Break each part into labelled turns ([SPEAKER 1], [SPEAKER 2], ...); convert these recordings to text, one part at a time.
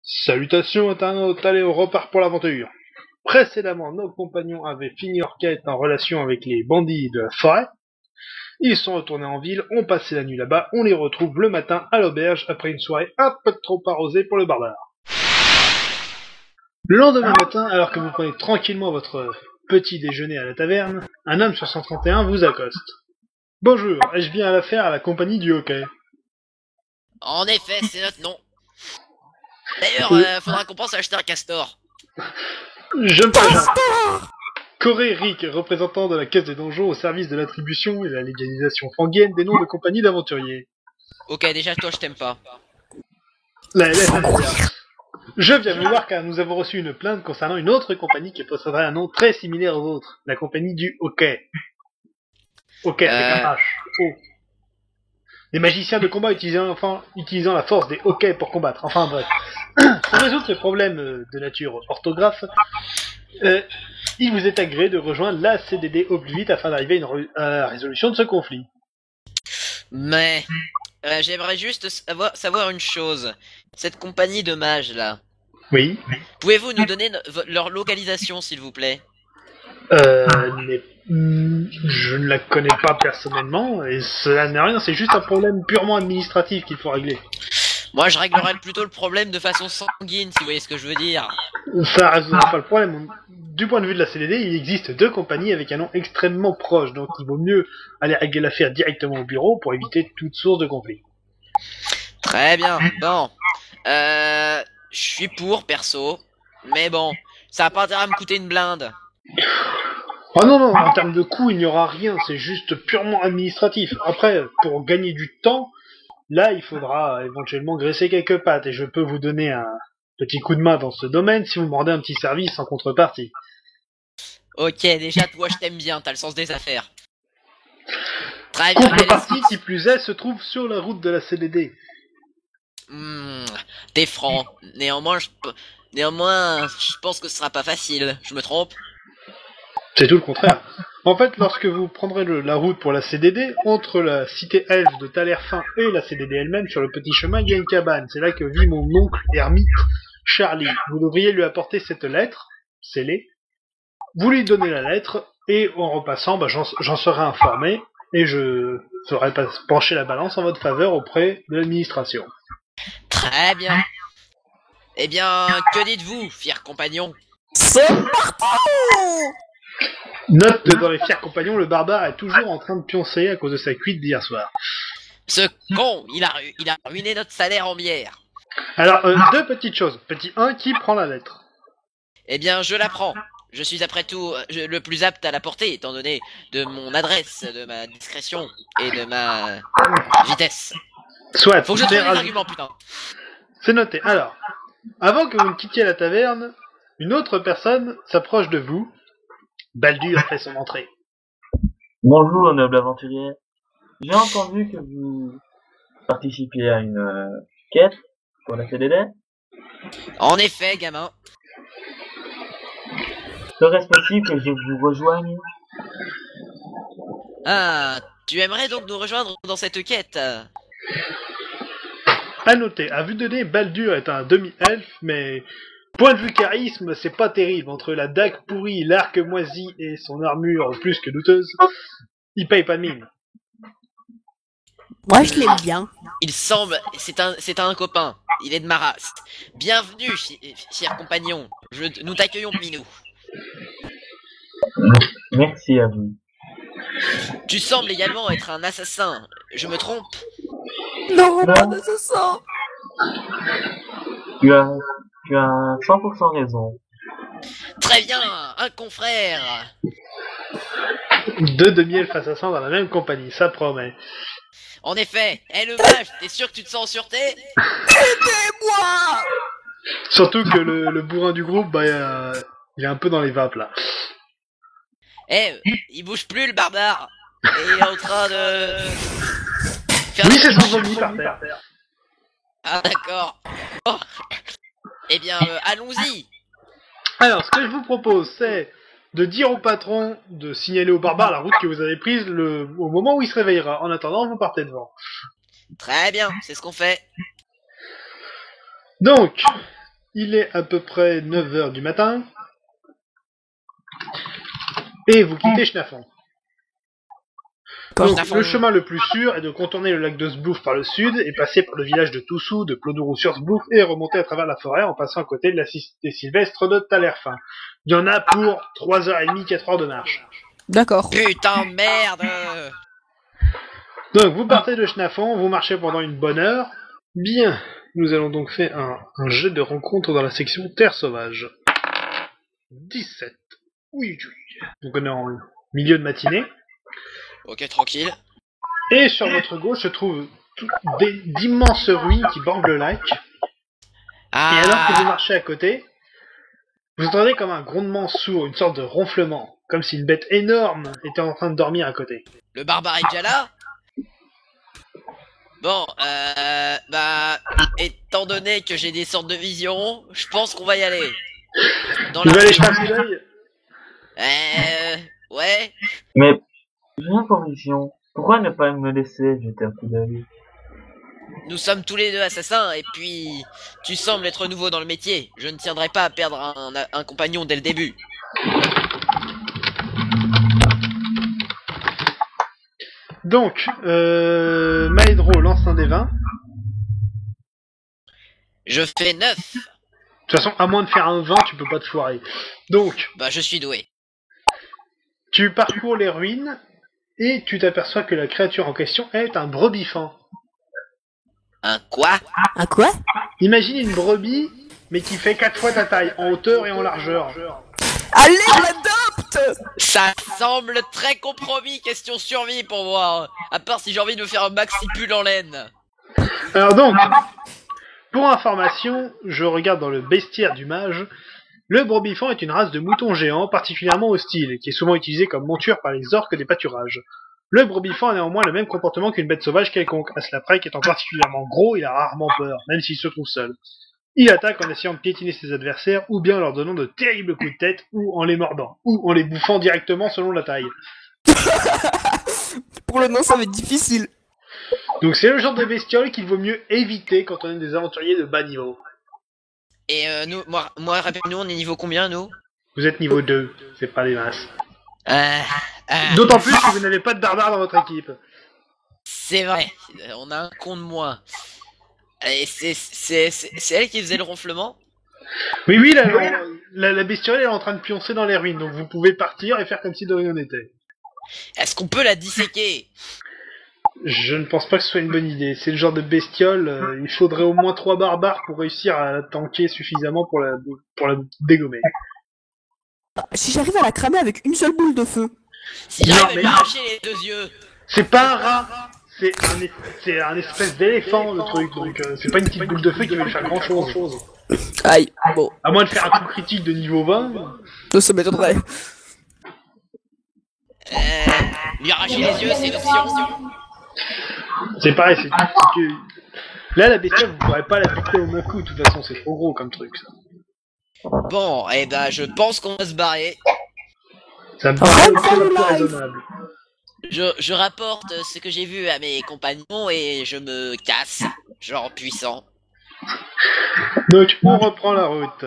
[SPEAKER 1] Salutations internautes, allez on repart pour l'aventure. Précédemment, nos compagnons avaient fini leur quête en relation avec les bandits de la forêt. Ils sont retournés en ville, ont passé la nuit là-bas, on les retrouve le matin à l'auberge après une soirée un peu trop arrosée pour le barbare. Le lendemain matin, alors que vous prenez tranquillement votre petit déjeuner à la taverne, un homme sur 131 vous accoste. Bonjour, ai-je bien affaire à la compagnie du hockey?
[SPEAKER 2] En effet, c'est notre nom. D'ailleurs, faudra qu'on pense à acheter un castor.
[SPEAKER 1] Je me présente. Coré Rick, représentant de la caisse des donjons au service de l'attribution et de la légalisation fanguienne des noms de compagnies d'aventuriers.
[SPEAKER 2] Ok, déjà toi je t'aime pas.
[SPEAKER 1] Je viens vous voir car nous avons reçu une plainte concernant une autre compagnie qui posséderait un nom très similaire aux autres. La compagnie du hockey. Hockey avec un H. O. Les magiciens de combat utilisant la force des hockey pour combattre. Enfin bref. Pour résoudre ce problème de nature orthographe, il vous est agréé de rejoindre la CDD au plus vite afin d'arriver à la résolution de ce conflit.
[SPEAKER 2] Mais j'aimerais juste savoir une chose. Cette compagnie de mages là,
[SPEAKER 1] Oui.
[SPEAKER 2] pouvez-vous nous donner leur localisation s'il vous plaît?
[SPEAKER 1] Je ne la connais pas personnellement et cela n'est rien, c'est juste un problème purement administratif qu'il faut régler.
[SPEAKER 2] Moi je réglerais plutôt le problème de façon sanguine si vous voyez ce que je veux dire.
[SPEAKER 1] Ça résoudra pas le problème. Du point de vue de la CDD, il existe deux compagnies avec un nom extrêmement proche, donc il vaut mieux aller régler l'affaire directement au bureau pour éviter toute source de conflit.
[SPEAKER 2] Très bien, bon. Je suis pour perso, mais bon, ça va pas intérêt à me coûter une blinde.
[SPEAKER 1] Oh non, non, en termes de coût, il n'y aura rien, c'est juste purement administratif. Après, pour gagner du temps, là, il faudra éventuellement graisser quelques pattes, et je peux vous donner un petit coup de main dans ce domaine si vous me rendez un petit service en contrepartie.
[SPEAKER 2] Ok, déjà toi je t'aime bien, t'as le sens des affaires. Très bien,
[SPEAKER 1] Contrepartie, qui plus est, se trouve sur la route de la CDD.
[SPEAKER 2] T'es franc. Néanmoins, je pense que ce sera pas facile. Je me trompe?
[SPEAKER 1] C'est tout le contraire. En fait, lorsque vous prendrez la route pour la CDD, entre la cité elfe de Talerfin et la CDD elle-même, sur le petit chemin, il y a une cabane. C'est là que vit mon oncle ermite, Charlie. Vous devriez lui apporter cette lettre, scellée. Vous lui donnez la lettre, et en repassant, j'en serai informé, et je ferai pencher la balance en votre faveur auprès de l'administration.
[SPEAKER 2] Très bien. Eh bien, que dites-vous, fier compagnon?
[SPEAKER 3] C'est parti!
[SPEAKER 1] Note que dans les fiers compagnons, le barbare est toujours en train de pioncer à cause de sa cuite d'hier soir.
[SPEAKER 2] Ce con, il a ruiné notre salaire en bière.
[SPEAKER 1] Alors, deux petites choses. Petit 1, qui prend la lettre?
[SPEAKER 2] Eh bien, je la prends. Je suis après tout le plus apte à la porter, étant donné de mon adresse, de ma discrétion et de ma vitesse.
[SPEAKER 1] Soit.
[SPEAKER 2] Faut que je trouve les arguments, putain.
[SPEAKER 1] C'est noté. Alors, avant que vous ne quittiez la taverne, une autre personne s'approche de vous. Baldur fait son entrée.
[SPEAKER 3] Bonjour, noble aventurier. J'ai entendu que vous participiez à une quête pour la CDD.
[SPEAKER 2] En effet, gamin.
[SPEAKER 3] Serait-ce possible que je vous rejoigne?
[SPEAKER 2] Ah, tu aimerais donc nous rejoindre dans cette quête?
[SPEAKER 1] À noter, à vue de nez, Baldur est un demi-elfe, mais point de vue charisme, c'est pas terrible. Entre la dague pourrie, l'arc moisi et son armure plus que douteuse, il paye pas de mine.
[SPEAKER 4] Moi, je l'aime bien.
[SPEAKER 2] Il semble, c'est un copain. Il est de ma race. Bienvenue, cher compagnon. Nous t'accueillons parmi nous.
[SPEAKER 3] Merci à vous.
[SPEAKER 2] Tu sembles également être un assassin. Je me trompe?
[SPEAKER 4] Non, pas d'assassin.
[SPEAKER 3] Tu as 100% raison.
[SPEAKER 2] Très bien, un confrère.
[SPEAKER 1] Deux demi-elfes assassins dans la même compagnie, ça promet.
[SPEAKER 2] En effet, le mage, t'es sûr que tu te sens en sûreté?
[SPEAKER 4] Aidez-moi!
[SPEAKER 1] Surtout que le bourrin du groupe, il est un peu dans les vapes là.
[SPEAKER 2] Il bouge plus le barbare. Et il est en train de...
[SPEAKER 1] Oui, c'est son zombie par terre.
[SPEAKER 2] Ah d'accord. Oh. Eh bien, allons-y.
[SPEAKER 1] Alors, ce que je vous propose, c'est de dire au patron de signaler au barbare la route que vous avez prise au moment où il se réveillera. En attendant, vous partez devant.
[SPEAKER 2] Très bien, c'est ce qu'on fait.
[SPEAKER 1] Donc, il est à peu près 9h du matin. Et vous quittez Schnafon. Donc,
[SPEAKER 2] Schnafon.
[SPEAKER 1] le chemin le plus sûr est de contourner le lac de Sblouf par le sud et passer par le village de Toussou, de Plodourou-sur-Sblouf et remonter à travers la forêt en passant à côté de la cité sylvestre de Talerfin. Il y en a pour 3h30, 4h de marche.
[SPEAKER 4] D'accord.
[SPEAKER 2] Putain, merde.
[SPEAKER 1] Donc, vous partez de Schnafon, vous marchez pendant une bonne heure. Bien, nous allons donc faire un jet de rencontre dans la section Terre Sauvage. 17. Oui. Donc on est en milieu de matinée.
[SPEAKER 2] Ok, tranquille.
[SPEAKER 1] Et sur votre gauche se trouvent d'immenses ruines qui bordent le lac. Et alors que vous marchez à côté, vous entendez comme un grondement sourd, une sorte de ronflement, comme si une bête énorme était en train de dormir à côté.
[SPEAKER 2] Le barbare est déjà là? Bon, étant donné que j'ai des sortes de visions, je pense qu'on va y aller. Dans
[SPEAKER 1] Vous
[SPEAKER 2] la...
[SPEAKER 1] allez jeter un coup d'œil.
[SPEAKER 2] Ouais.
[SPEAKER 3] Mais, j'ai une conviction. Pourquoi ne pas me laisser jeter un coup d'œil?
[SPEAKER 2] Nous sommes tous les deux assassins, et puis... Tu sembles être nouveau dans le métier. Je ne tiendrai pas à perdre un compagnon dès le début.
[SPEAKER 1] Donc, Maedro lance un des 20.
[SPEAKER 2] Je fais 9.
[SPEAKER 1] De toute façon, à moins de faire un 20, tu peux pas te foirer. Donc,
[SPEAKER 2] Bah, je suis doué.
[SPEAKER 1] tu parcours les ruines, et tu t'aperçois que la créature en question est un brebis-fan.
[SPEAKER 2] Un quoi?
[SPEAKER 4] Un quoi?
[SPEAKER 1] Imagine une brebis, mais qui fait 4 fois ta taille, en hauteur et en largeur.
[SPEAKER 4] Allez, on l'adopte!
[SPEAKER 2] Ça semble très compromis, question survie pour moi. À part si j'ai envie de me faire un maxi pull en laine.
[SPEAKER 1] Alors donc, pour information, je regarde dans le bestiaire du mage. Le brebis-fan est une race de moutons géants particulièrement hostile, qui est souvent utilisée comme monture par les orques des pâturages. Le brebis-fan a néanmoins le même comportement qu'une bête sauvage quelconque. À cela près qu'étant particulièrement gros, il a rarement peur, même s'il se trouve seul. Il attaque en essayant de piétiner ses adversaires, ou bien en leur donnant de terribles coups de tête, ou en les mordant, ou en les bouffant directement selon la taille.
[SPEAKER 4] Pour le nom, ça va être difficile.
[SPEAKER 1] Donc c'est le genre de bestiole qu'il vaut mieux éviter quand on est des aventuriers de bas niveau.
[SPEAKER 2] Et moi, rappelez-nous, on est niveau combien, nous?
[SPEAKER 1] Vous êtes niveau 2, c'est pas des masses.
[SPEAKER 2] Euh,
[SPEAKER 1] D'autant plus que vous n'avez pas de barbare dans votre équipe.
[SPEAKER 2] C'est vrai, on a un con de moins. Et c'est elle qui faisait le ronflement?
[SPEAKER 1] Oui, la bestiole est en train de pioncer dans les ruines, donc vous pouvez partir et faire comme si de rien n'était.
[SPEAKER 2] Est-ce qu'on peut la disséquer?
[SPEAKER 1] Je ne pense pas que ce soit une bonne idée. C'est le genre de bestiole, il faudrait au moins 3 barbares pour réussir à la tanker suffisamment pour la dégommer.
[SPEAKER 4] Si j'arrive à la cramer avec une seule boule de feu.
[SPEAKER 2] Si
[SPEAKER 1] Non,
[SPEAKER 2] j'arrive à
[SPEAKER 1] mais-
[SPEAKER 2] lui arracher les 2 yeux.
[SPEAKER 1] C'est pas un rat, c'est un espèce d'éléphant le truc, donc c'est pas une petite boule de feu qui va lui faire grand chose.
[SPEAKER 4] Aïe, bon,
[SPEAKER 1] À moins de faire un coup critique de niveau 20.
[SPEAKER 4] ça m'étonnerait.
[SPEAKER 2] Lui arracher les yeux, c'est une option.
[SPEAKER 1] C'est pareil, c'est que... Là, la bestiole, vous pourrez pas la buter au même coup, de toute façon, c'est trop gros comme truc, ça.
[SPEAKER 2] Bon, et ben je pense qu'on va se barrer.
[SPEAKER 1] Ça me paraît le plus raisonnable.
[SPEAKER 2] Je rapporte ce que j'ai vu à mes compagnons et je me casse. Genre puissant.
[SPEAKER 1] Donc, on reprend la route.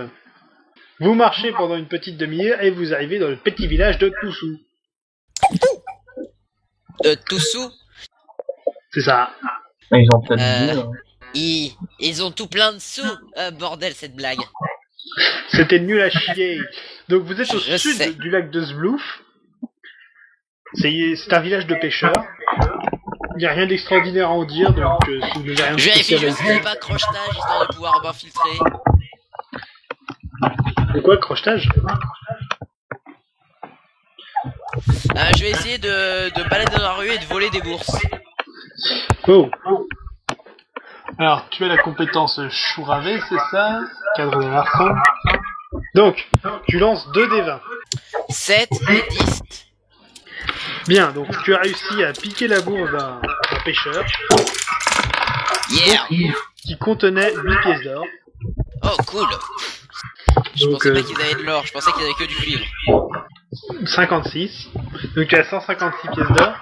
[SPEAKER 1] Vous marchez pendant une petite demi-heure et vous arrivez dans le petit village de Toussou.
[SPEAKER 2] Toussou,
[SPEAKER 1] C'est ça.
[SPEAKER 3] Ils ont peut-être dit, hein.
[SPEAKER 2] ils ont tout plein de sous. Bordel, cette blague.
[SPEAKER 1] C'était nul à chier. Donc, vous êtes au
[SPEAKER 2] Je
[SPEAKER 1] sud
[SPEAKER 2] sais.
[SPEAKER 1] du lac de Sblouf. C'est un village de pêcheurs. Il n'y a rien d'extraordinaire à en dire, donc si vous n'avez rien de
[SPEAKER 2] Je vérifie
[SPEAKER 1] spécial à
[SPEAKER 2] juste qu'il n'y ait
[SPEAKER 1] dire.
[SPEAKER 2] pas crochetage histoire de pouvoir m'infiltrer.
[SPEAKER 1] De quoi, crochetage?
[SPEAKER 2] Je vais essayer de balader dans la rue et de voler des bourses.
[SPEAKER 1] Oh. Alors, tu as la compétence Chouravé, c'est ça? Cadre de l'arçon. Donc, tu lances 2 des 20.
[SPEAKER 2] 7 et 10.
[SPEAKER 1] Bien, donc tu as réussi à piquer la bourse d'un pêcheur
[SPEAKER 2] Yeah.
[SPEAKER 1] qui contenait 8 pièces d'or.
[SPEAKER 2] Oh cool. Je
[SPEAKER 1] Donc,
[SPEAKER 2] pensais pas qu'ils avaient de l'or, je pensais qu'ils avaient que du cuivre.
[SPEAKER 1] 56. Donc tu as 156 pièces d'or.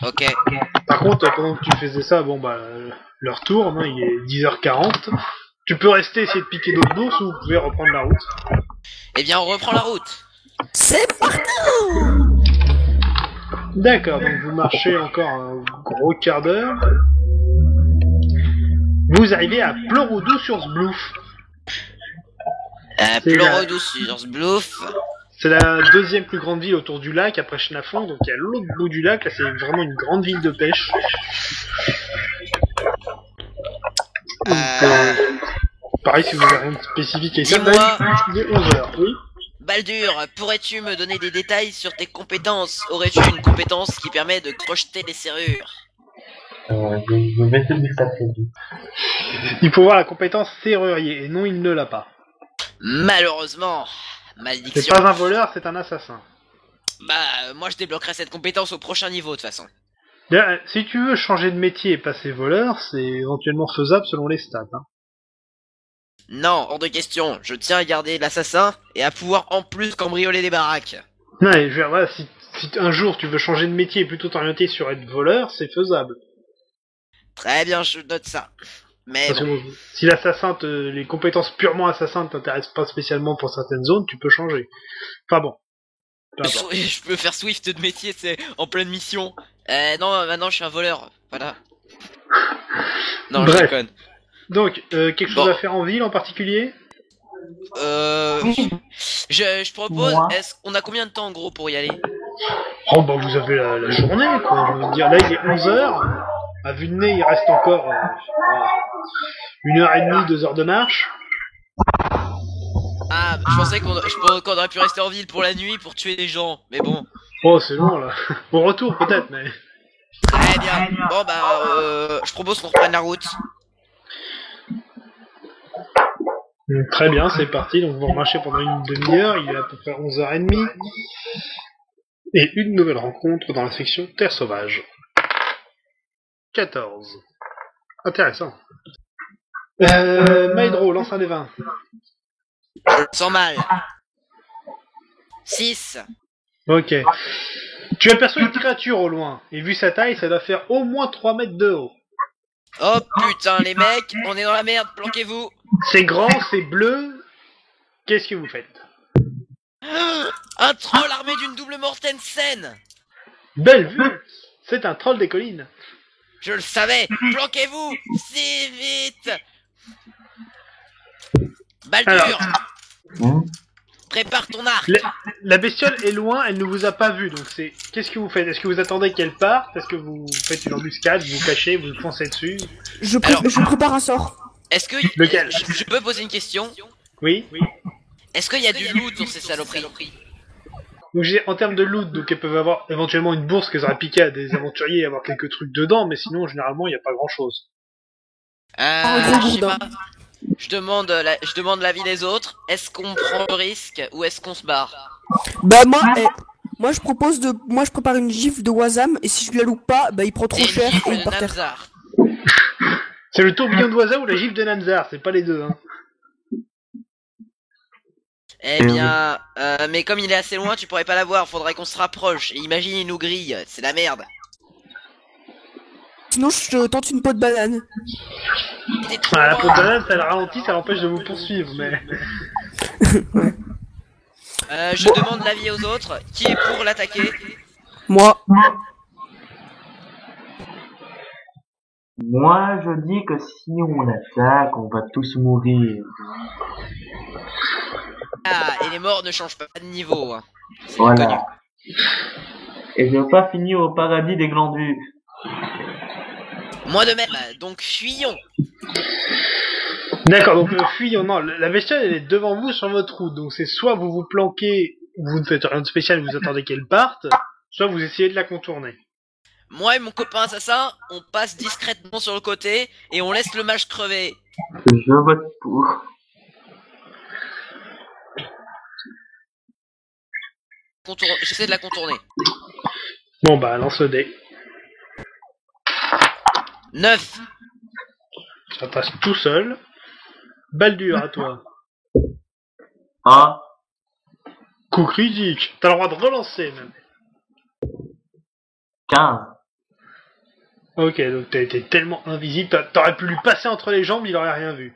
[SPEAKER 2] Ok.
[SPEAKER 1] Par contre, pendant que tu faisais ça, bon bah, l'heure tourne, hein, il est 10h40. Tu peux rester essayer de piquer d'autres bourses ou vous pouvez reprendre la route.
[SPEAKER 2] Eh bien, on reprend la route.
[SPEAKER 4] C'est parti.
[SPEAKER 1] D'accord, donc vous marchez encore un gros quart d'heure. Vous arrivez à Pleurodou sur Zblouf. C'est
[SPEAKER 2] Pleurodou sur Zblouf.
[SPEAKER 1] C'est la deuxième plus grande ville autour du lac, après Chenafon, donc il y a l'autre bout du lac, là c'est vraiment une grande ville de pêche. Pareil, si vous avez rien de spécifique à ça,
[SPEAKER 2] Dis-moi.
[SPEAKER 1] il est 11h, oui.
[SPEAKER 2] Baldur, pourrais-tu me donner des détails sur tes compétences? Aurais-tu une compétence qui permet de crocheter les serrures?
[SPEAKER 3] Je vais te dire ça très vite.
[SPEAKER 1] Il faut voir la compétence serrurier, et non, il ne l'a pas.
[SPEAKER 2] Malheureusement,
[SPEAKER 1] C'est
[SPEAKER 2] malédiction.
[SPEAKER 1] pas un voleur, c'est un assassin.
[SPEAKER 2] Bah, moi je débloquerai cette compétence au prochain niveau de toute façon.
[SPEAKER 1] D'ailleurs, si tu veux changer de métier et passer voleur, c'est éventuellement faisable selon les stats. Hein.
[SPEAKER 2] Non, hors de question. Je tiens à garder l'assassin et à pouvoir en plus cambrioler des baraques.
[SPEAKER 1] Ouais, je veux dire, voilà, si un jour tu veux changer de métier et plutôt t'orienter sur être voleur, c'est faisable.
[SPEAKER 2] Très bien, je note ça. Mais
[SPEAKER 1] Parce
[SPEAKER 2] bon.
[SPEAKER 1] que si l'assassin, les compétences purement assassin ne t'intéressent pas spécialement pour certaines zones, tu peux changer. Enfin bon. Peu importe.
[SPEAKER 2] Je peux faire Swift de métier, c'est en pleine mission. Non, maintenant je suis un voleur. Voilà. Non,
[SPEAKER 1] Bref.
[SPEAKER 2] je déconne.
[SPEAKER 1] Donc, quelque chose
[SPEAKER 2] Bon.
[SPEAKER 1] à faire en ville en particulier?
[SPEAKER 2] Je propose,
[SPEAKER 3] Moi.
[SPEAKER 2] est-ce qu'on a combien de temps en gros pour y aller?
[SPEAKER 1] Oh bah vous avez la journée, quoi, j'ai envie de dire. Là, il est 11h. À vue de nez, il reste encore 1h30, 2 heures de marche.
[SPEAKER 2] Ah, je pensais qu'on aurait pu rester en ville pour la nuit pour tuer des gens, mais bon.
[SPEAKER 1] Oh, c'est long, là. Bon retour, peut-être, mais...
[SPEAKER 2] Très bien. Bon bah, je propose qu'on reprenne la route.
[SPEAKER 1] Très bien, c'est parti. Donc vous marchez pendant une demi-heure. Il est à peu près 11h30. Et une nouvelle rencontre dans la section Terre Sauvage. 14. Intéressant. Maedro, lance un des 20.
[SPEAKER 2] Je le sens mal. 6.
[SPEAKER 1] Ok. Tu aperçois une créature au loin. Et vu sa taille, ça doit faire au moins 3 mètres de haut.
[SPEAKER 2] Oh putain, les mecs, on est dans la merde, planquez-vous.
[SPEAKER 1] C'est grand, c'est bleu. Qu'est-ce que vous faites?
[SPEAKER 2] Un troll armé d'une double Mortensen.
[SPEAKER 1] Belle vue. C'est un troll des collines.
[SPEAKER 2] Je le savais. Planquez-vous. Si vite. Baldur,
[SPEAKER 1] Alors.
[SPEAKER 2] prépare ton arc.
[SPEAKER 1] La bestiole est loin, elle ne vous a pas vu, donc c'est... Qu'est-ce que vous faites? Est-ce que vous attendez qu'elle parte? Est-ce que vous faites une embuscade, vous vous cachez, vous foncez dessus?
[SPEAKER 4] Je prépare un sort.
[SPEAKER 2] Est-ce que
[SPEAKER 1] Lequel?
[SPEAKER 2] je peux poser une question?
[SPEAKER 1] Oui.
[SPEAKER 2] Est-ce qu'il y a du loot sur ces saloperies?
[SPEAKER 1] Donc en termes de loot, donc elles peuvent avoir éventuellement une bourse qu'elles auraient piquée à des aventuriers et avoir quelques trucs dedans, mais sinon généralement il n'y a pas grand chose.
[SPEAKER 4] gros
[SPEAKER 2] Je sais
[SPEAKER 4] bourdin.
[SPEAKER 2] pas. Je demande l'avis des autres. Est-ce qu'on prend le risque ou est-ce qu'on se barre?
[SPEAKER 4] Bah moi je prépare une gifle de Wazam et si je la loupe pas, bah il prend trop
[SPEAKER 2] C'est
[SPEAKER 4] cher
[SPEAKER 2] une gifle
[SPEAKER 4] et il
[SPEAKER 2] de
[SPEAKER 4] part terre.
[SPEAKER 2] Namzar.
[SPEAKER 1] C'est le tourbillon d'oiseau ou la gifle de Nanzar, c'est pas les deux. Hein.
[SPEAKER 2] Eh bien, mais comme il est assez loin, tu pourrais pas l'avoir. Faudrait qu'on se rapproche. Et imagine, il nous grille. C'est la merde.
[SPEAKER 4] Sinon je tente une peau de banane.
[SPEAKER 2] T'es trop
[SPEAKER 1] La
[SPEAKER 2] loin.
[SPEAKER 1] peau de banane, ça le ralentit, ça l'empêche de vous poursuivre, mais...
[SPEAKER 2] Je demande l'avis aux autres. Qui est pour l'attaquer?
[SPEAKER 4] Moi.
[SPEAKER 3] Moi, je dis que si on attaque, on va tous mourir.
[SPEAKER 2] Ah, et les morts ne changent pas de niveau. Hein. C'est connu.
[SPEAKER 3] Voilà. Et je veux pas finir au paradis des glandus.
[SPEAKER 2] Moi de même. Donc fuyons.
[SPEAKER 1] D'accord, donc fuyons. Non, la bestiole elle est devant vous sur votre route, donc c'est soit vous vous planquez, vous ne faites rien de spécial, vous attendez qu'elle parte, soit vous essayez de la contourner.
[SPEAKER 2] Moi et mon copain assassin, on passe discrètement sur le côté et on laisse le mage crever.
[SPEAKER 3] Je vote pour.
[SPEAKER 2] J'essaie de la contourner.
[SPEAKER 1] Bon bah, lance le dé.
[SPEAKER 2] 9.
[SPEAKER 1] Ça passe tout seul. Baldur, à toi.
[SPEAKER 3] Ah,
[SPEAKER 1] Coup critique. T'as le droit de relancer, même.
[SPEAKER 3] 15.
[SPEAKER 1] Ok, donc t'as été tellement invisible, t'aurais pu lui passer entre les jambes, il aurait rien vu.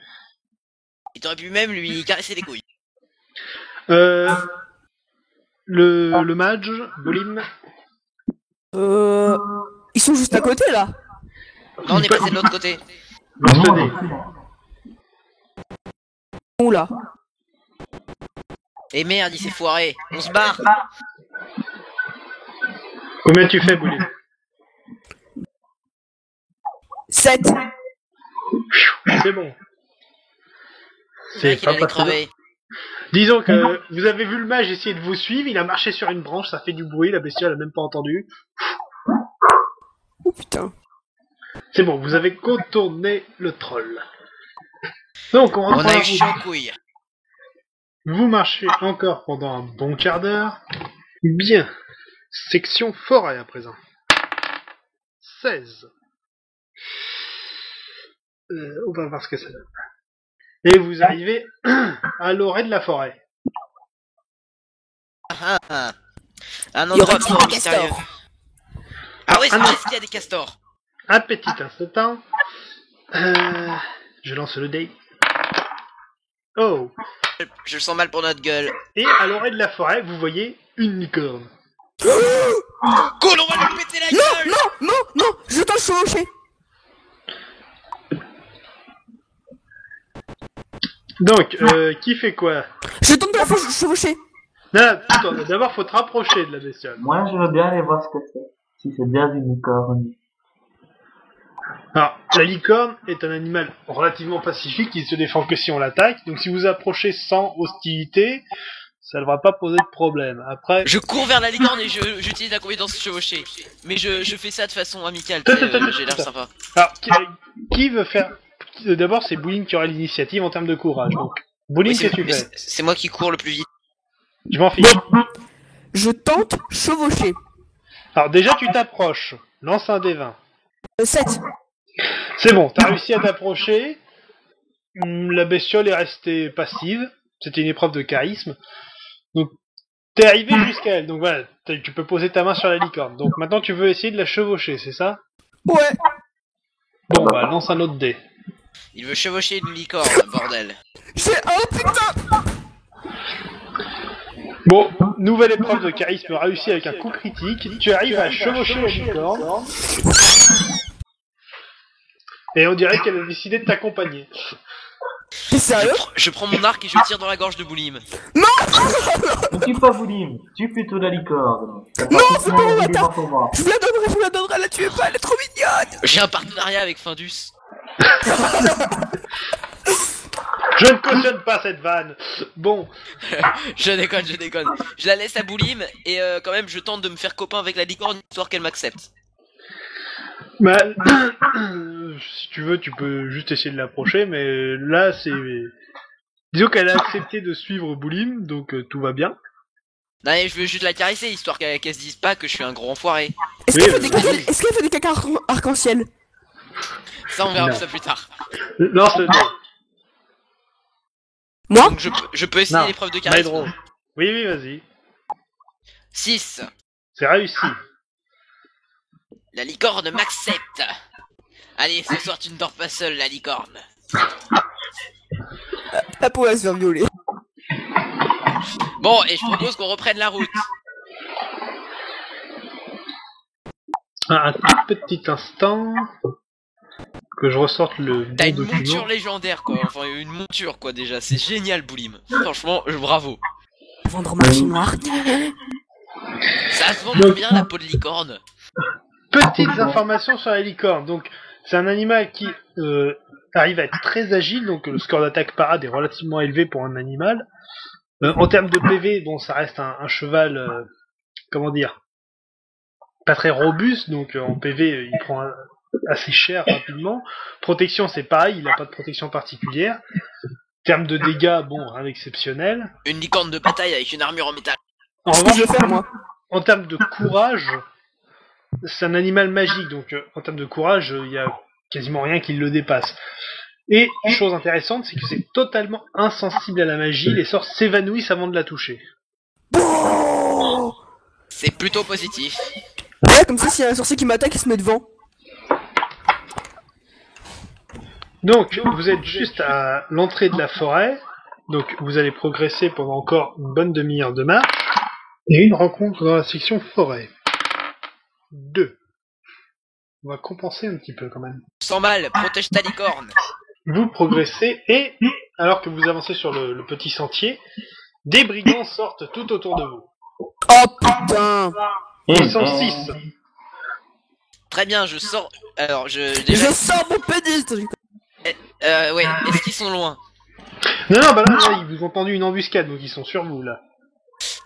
[SPEAKER 2] Il t'aurait pu même lui caresser les couilles.
[SPEAKER 1] Le mage, Bolim,
[SPEAKER 4] Ils sont juste à côté là.
[SPEAKER 2] Non, on est passé de l'autre côté.
[SPEAKER 1] lance le dé.
[SPEAKER 4] Oula.
[SPEAKER 2] Et merde, il s'est foiré. On se barre.
[SPEAKER 1] Combien tu fais, Bolim?
[SPEAKER 4] 7.
[SPEAKER 1] C'est bon.
[SPEAKER 2] C'est vrai qu'il allait
[SPEAKER 1] pas très
[SPEAKER 2] crever.
[SPEAKER 1] Disons que vous avez vu le mage essayer de vous suivre, il a marché sur une branche, ça fait du bruit, la bestiole a même pas entendu.
[SPEAKER 4] Oh putain.
[SPEAKER 1] C'est bon, vous avez contourné le troll. Donc on
[SPEAKER 2] On
[SPEAKER 1] reprend
[SPEAKER 2] a
[SPEAKER 1] la
[SPEAKER 2] eu
[SPEAKER 1] route.
[SPEAKER 2] chaud aux couilles.
[SPEAKER 1] Vous marchez encore pendant un bon quart d'heure. Bien. Section forêt à présent. 16. On va voir ce que ça donne. Et vous arrivez à l'orée de la forêt.
[SPEAKER 2] Ah, ah. Un
[SPEAKER 4] Il y aurait
[SPEAKER 2] endroit absolument
[SPEAKER 4] des
[SPEAKER 2] mystérieux.
[SPEAKER 4] castors.
[SPEAKER 2] Ah oui, c'est
[SPEAKER 1] Ah,
[SPEAKER 2] vrai
[SPEAKER 1] non.
[SPEAKER 2] qu'il y a des castors.
[SPEAKER 1] Un petit instant. Je lance le dé. Oh.
[SPEAKER 2] Je le sens mal pour notre gueule.
[SPEAKER 1] Et à l'orée de la forêt, vous voyez une licorne.
[SPEAKER 2] Cool, on va lui péter la gueule.
[SPEAKER 4] Non, je t'en chevaucher.
[SPEAKER 1] Donc, qui fait quoi?
[SPEAKER 4] Je tente de la chevaucher.
[SPEAKER 1] Non, attends, d'abord faut te rapprocher de la bestiole.
[SPEAKER 3] Moi, je veux bien aller voir ce que c'est. Si c'est bien une licorne.
[SPEAKER 1] Alors, la licorne est un animal relativement pacifique qui se défend que si on l'attaque. Donc si vous approchez sans hostilité, ça ne devra pas poser de problème. Après,
[SPEAKER 2] Je cours vers la licorne et j'utilise la compétence chevauchée. Mais je fais ça de façon amicale, tu sais, j'ai l'air sympa.
[SPEAKER 1] alors qui veut faire? D'abord, c'est Bouline qui aura l'initiative en termes de courage. Donc, Bouline,
[SPEAKER 2] Oui,
[SPEAKER 1] qu'est-ce que tu fais?
[SPEAKER 2] c'est moi qui cours le plus vite.
[SPEAKER 1] Je m'en fiche.
[SPEAKER 4] Je tente chevaucher.
[SPEAKER 1] Alors déjà, tu t'approches. Lance un D20.
[SPEAKER 4] 7.
[SPEAKER 1] C'est bon, t'as réussi à t'approcher. La bestiole est restée passive. C'était une épreuve de charisme. Donc, t'es arrivé jusqu'à elle. Donc voilà, tu peux poser ta main sur la licorne. Donc maintenant, tu veux essayer de la chevaucher, c'est ça?
[SPEAKER 4] Ouais.
[SPEAKER 1] Bon, bah, lance un autre dé.
[SPEAKER 2] Il veut chevaucher une licorne, bordel.
[SPEAKER 4] Oh putain.
[SPEAKER 1] Bon, nouvelle épreuve de charisme réussie avec un coup critique. Tu arrives à chevaucher la licorne. Et on dirait qu'elle a décidé de t'accompagner.
[SPEAKER 4] T'es sérieux?
[SPEAKER 2] Je prends mon arc et je tire dans la gorge de Boulim.
[SPEAKER 3] Ne tue pas Boulim, tue plutôt la licorne.
[SPEAKER 4] Non, c'est pas mon bâtard.
[SPEAKER 3] pour moi.
[SPEAKER 4] Je vous la donnerai, la tuez pas, elle est trop mignonne.
[SPEAKER 2] J'ai un partenariat avec Findus.
[SPEAKER 1] Je ne cautionne pas cette vanne. Bon,
[SPEAKER 2] Je déconne. Je la laisse à Boulim et quand même je tente de me faire copain avec la licorne histoire qu'elle m'accepte.
[SPEAKER 1] bah, si tu veux, tu peux juste essayer de l'approcher, mais là, c'est... Disons qu'elle a accepté de suivre Boulim, donc tout va bien.
[SPEAKER 2] Non mais je veux juste la caresser histoire qu'elle se dise pas que je suis un gros enfoiré.
[SPEAKER 4] Est-ce qu'elle fait des caca arc-en-ciel?
[SPEAKER 2] Ça on verra
[SPEAKER 1] Non.
[SPEAKER 2] ça plus tard.
[SPEAKER 1] Lance le dé.
[SPEAKER 4] Moi?
[SPEAKER 2] Donc je peux essayer
[SPEAKER 1] Non,
[SPEAKER 2] l'épreuve de charisme.
[SPEAKER 1] Maedro. Oui, vas-y.
[SPEAKER 2] 6.
[SPEAKER 1] C'est réussi.
[SPEAKER 2] La licorne m'accepte. Allez, ce soir tu ne dors pas seule, la licorne.
[SPEAKER 4] La peau va se faire violer.
[SPEAKER 2] Bon, et je propose qu'on reprenne la route.
[SPEAKER 1] Un tout petit instant... Que je ressorte le
[SPEAKER 2] T'as
[SPEAKER 1] bon
[SPEAKER 2] une
[SPEAKER 1] document.
[SPEAKER 2] monture légendaire quoi, enfin une monture quoi déjà, c'est génial Boulim. Franchement, bravo.
[SPEAKER 4] Vendre au marché noir.
[SPEAKER 2] Ça se vend bien la peau de licorne.
[SPEAKER 1] Petites informations sur la licorne. Donc, c'est un animal qui arrive à être très agile, donc le score d'attaque parade est relativement élevé pour un animal. En termes de PV, bon, ça reste un cheval, comment dire, pas très robuste, donc en PV, il prend assez cher rapidement. Protection, c'est pareil, il a pas de protection particulière. En termes de dégâts, bon, rien d'exceptionnel.
[SPEAKER 2] Une licorne de bataille avec une armure en métal.
[SPEAKER 1] En
[SPEAKER 4] Ce que je vais
[SPEAKER 1] revanche,
[SPEAKER 4] faire, moi.
[SPEAKER 1] en termes de courage, c'est un animal magique, donc en termes de courage, il y a quasiment rien qui le dépasse. Et chose intéressante, c'est que c'est totalement insensible à la magie, les sorts s'évanouissent avant de la toucher.
[SPEAKER 4] Oh
[SPEAKER 2] C'est plutôt positif.
[SPEAKER 4] ouais, comme ça, s'il y a un sorcier qui m'attaque, il se met devant.
[SPEAKER 1] Donc, vous êtes juste à l'entrée de la forêt. Donc, vous allez progresser pendant encore une bonne demi-heure de marche. Et une rencontre dans la section forêt. 2. On va compenser un petit peu quand même.
[SPEAKER 2] Sans mal, protège ta licorne.
[SPEAKER 1] Vous progressez et, alors que vous avancez sur le petit sentier, des brigands sortent tout autour de vous.
[SPEAKER 4] Oh putain!
[SPEAKER 1] Ils sont 6.
[SPEAKER 2] Très bien, je sors. Alors,
[SPEAKER 4] Je sors mon pénis!
[SPEAKER 2] ouais, est-ce qu'ils sont loin?
[SPEAKER 1] Non, bah là, ils vous ont tendu une embuscade, donc ils sont sur vous, là.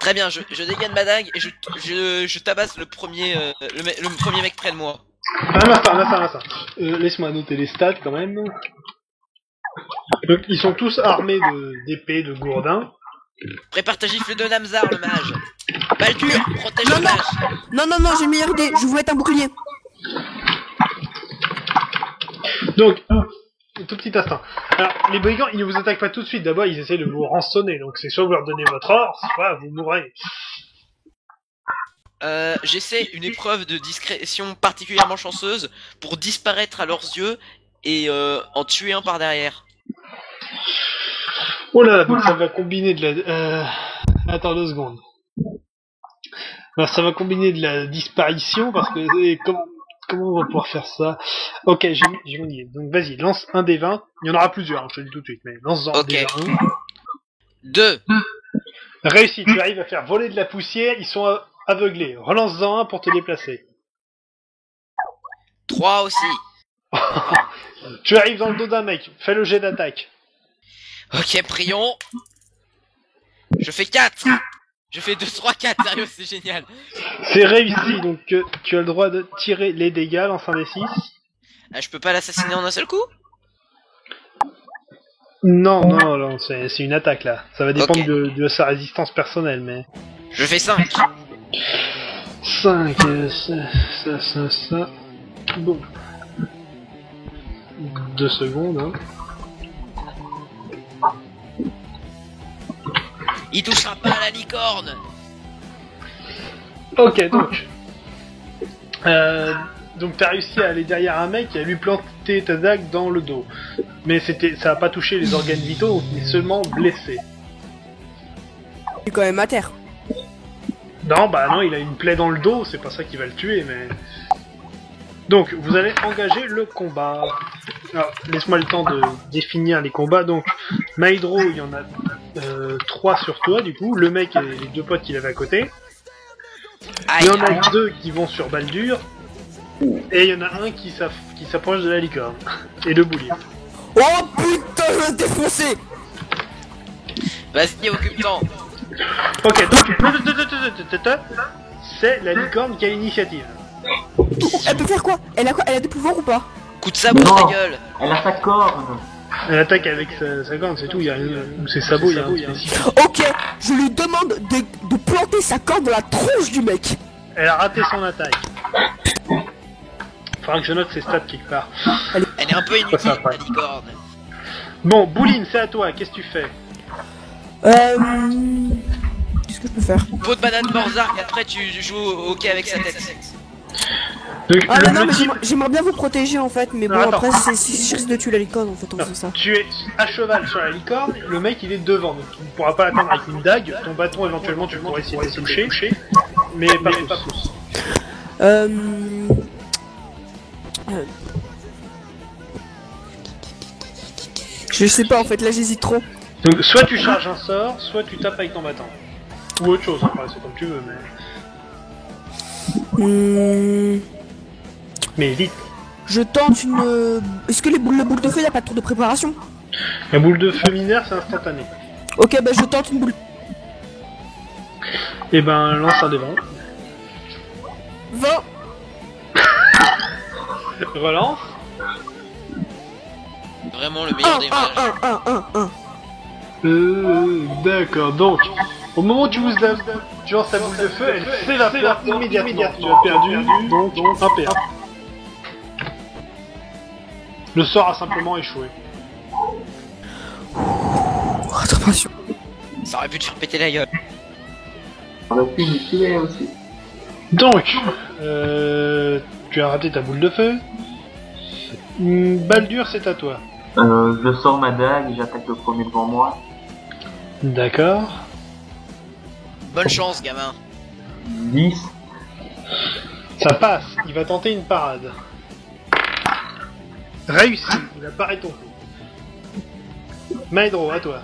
[SPEAKER 2] Très bien, je dégaine ma dague et je tabasse le premier, le premier mec près de moi.
[SPEAKER 1] Un instant. Laisse-moi noter les stats, quand même. Donc, ils sont tous armés d'épées, de gourdins.
[SPEAKER 2] Prépare ta gifle de Namzar, le mage. Baldur, protège le mage.
[SPEAKER 4] Non, j'ai une meilleure idée. Je vous mets un bouclier.
[SPEAKER 1] Donc, un tout petit instant. Alors, les brigands, ils ne vous attaquent pas tout de suite. D'abord, ils essaient de vous rançonner. Donc, c'est soit vous leur donnez votre or, soit vous mourrez.
[SPEAKER 2] J'essaie une épreuve de discrétion particulièrement chanceuse pour disparaître à leurs yeux et en tuer un par derrière.
[SPEAKER 1] Oh là, donc ça va combiner de la... Attends 2 secondes. Alors, ça va combiner de la disparition, parce que... Comment on va pouvoir faire ça? Ok, j'ai mon idée. Donc vas-y, lance un des 20. Il y en aura plusieurs, hein, je te le dis tout de suite, mais lance-en
[SPEAKER 2] Ok.
[SPEAKER 1] déjà un.
[SPEAKER 2] 2.
[SPEAKER 1] Réussi, tu arrives à faire voler de la poussière, ils sont aveuglés. Relance-en un pour te déplacer.
[SPEAKER 2] 3 aussi.
[SPEAKER 1] Tu arrives dans le dos d'un mec, fais le jet d'attaque.
[SPEAKER 2] Ok, prions. Je fais 4. Je fais 2, 3, 4, sérieux, c'est génial.
[SPEAKER 1] C'est réussi, donc tu as le droit de tirer les dégâts, lance un des 6.
[SPEAKER 2] Ah, je peux pas l'assassiner en un seul coup?
[SPEAKER 1] Non, c'est une attaque là. Ça va dépendre
[SPEAKER 2] Ok.
[SPEAKER 1] de sa résistance personnelle, mais...
[SPEAKER 2] Je fais 5.
[SPEAKER 1] 5, ça... Bon. 2 secondes, hein.
[SPEAKER 2] Il touchera pas à la licorne.
[SPEAKER 1] Ok, donc... donc t'as réussi à aller derrière un mec et à lui planter ta dague dans le dos. Mais ça a pas touché les organes vitaux, il est seulement blessé.
[SPEAKER 4] Je suis quand même à terre.
[SPEAKER 1] Non, il a une plaie dans le dos, c'est pas ça qui va le tuer, mais... Donc, vous allez engager le combat. Alors, laisse-moi le temps de définir les combats. Donc, Maedro, il y en a 3 sur toi, du coup. Le mec et les 2 potes qu'il avait à côté. Il y en a 2 qui vont sur Baldur. Et il y en a un qui s'approche de la licorne. Et de Boulier.
[SPEAKER 4] Oh putain, je vais te défoncer!
[SPEAKER 2] Vas-y, occupe-t'en.
[SPEAKER 1] Ok, donc... C'est la licorne qui a l'initiative.
[SPEAKER 4] Elle peut faire quoi? Elle a des pouvoirs ou pas?
[SPEAKER 2] Coup de sabot
[SPEAKER 3] Non.
[SPEAKER 2] dans ta gueule.
[SPEAKER 3] Elle a sa corne.
[SPEAKER 1] Elle attaque avec sa corne, c'est tout. Il y a rien... Ou ses sabots, il y a un spécifique.
[SPEAKER 4] Ok, je lui demande de planter sa corde dans la tronche du mec.
[SPEAKER 1] Elle a raté son attaque. Faudra que je note ses stats quelque part.
[SPEAKER 2] Elle est un peu inutile,
[SPEAKER 1] Ça va.
[SPEAKER 2] la licorne.
[SPEAKER 1] Bon, Bouline, c'est à toi, qu'est-ce que tu fais?
[SPEAKER 4] Qu'est-ce que je peux faire?
[SPEAKER 2] Peau de banane Borzark, après tu joues au hockey avec sa tête.
[SPEAKER 1] Donc,
[SPEAKER 4] Ah mais non, mais
[SPEAKER 1] type...
[SPEAKER 4] j'aimerais bien vous protéger en fait, mais bon
[SPEAKER 1] Non, attends.
[SPEAKER 4] après si je risque de tuer la licorne en fait, on fait ça.
[SPEAKER 1] Tu es à cheval sur la licorne, le mec il est devant, donc tu ne pourras pas l'atteindre avec une dague, ton bâton éventuellement tu pourrais essayer de le toucher, mais pas plus.
[SPEAKER 4] Je sais pas en fait, là j'hésite trop.
[SPEAKER 1] Donc soit tu charges un sort, soit tu tapes avec ton bâton. Ou autre chose, après c'est comme tu veux, mais vite.
[SPEAKER 4] Je tente une... Est-ce que le boule de feu, y a pas de tour de préparation?
[SPEAKER 1] La boule de feu mineure c'est instantané.
[SPEAKER 4] Ok, bah je tente une boule...
[SPEAKER 1] Et ben lance un des 20.
[SPEAKER 4] 20.
[SPEAKER 1] Relance.
[SPEAKER 2] Vraiment le meilleur des mages.
[SPEAKER 4] 1.
[SPEAKER 1] D'accord, donc, au moment où tu lances ta boule de feu, elle s'évapore immédiatement. Tu as perdu, donc un PA. Le sort a simplement échoué.
[SPEAKER 4] Rattrapation.
[SPEAKER 2] Ça aurait pu te faire péter la gueule.
[SPEAKER 3] On a pu lui tuer aussi.
[SPEAKER 1] Donc, tu as raté ta boule de feu. Baldur, c'est à toi.
[SPEAKER 3] Je sors ma dague et j'attaque le premier devant moi.
[SPEAKER 1] D'accord.
[SPEAKER 2] Bonne chance, gamin.
[SPEAKER 3] 10.
[SPEAKER 1] Ça passe, il va tenter une parade. Réussi, il a paré ton coup. Maedro, à toi.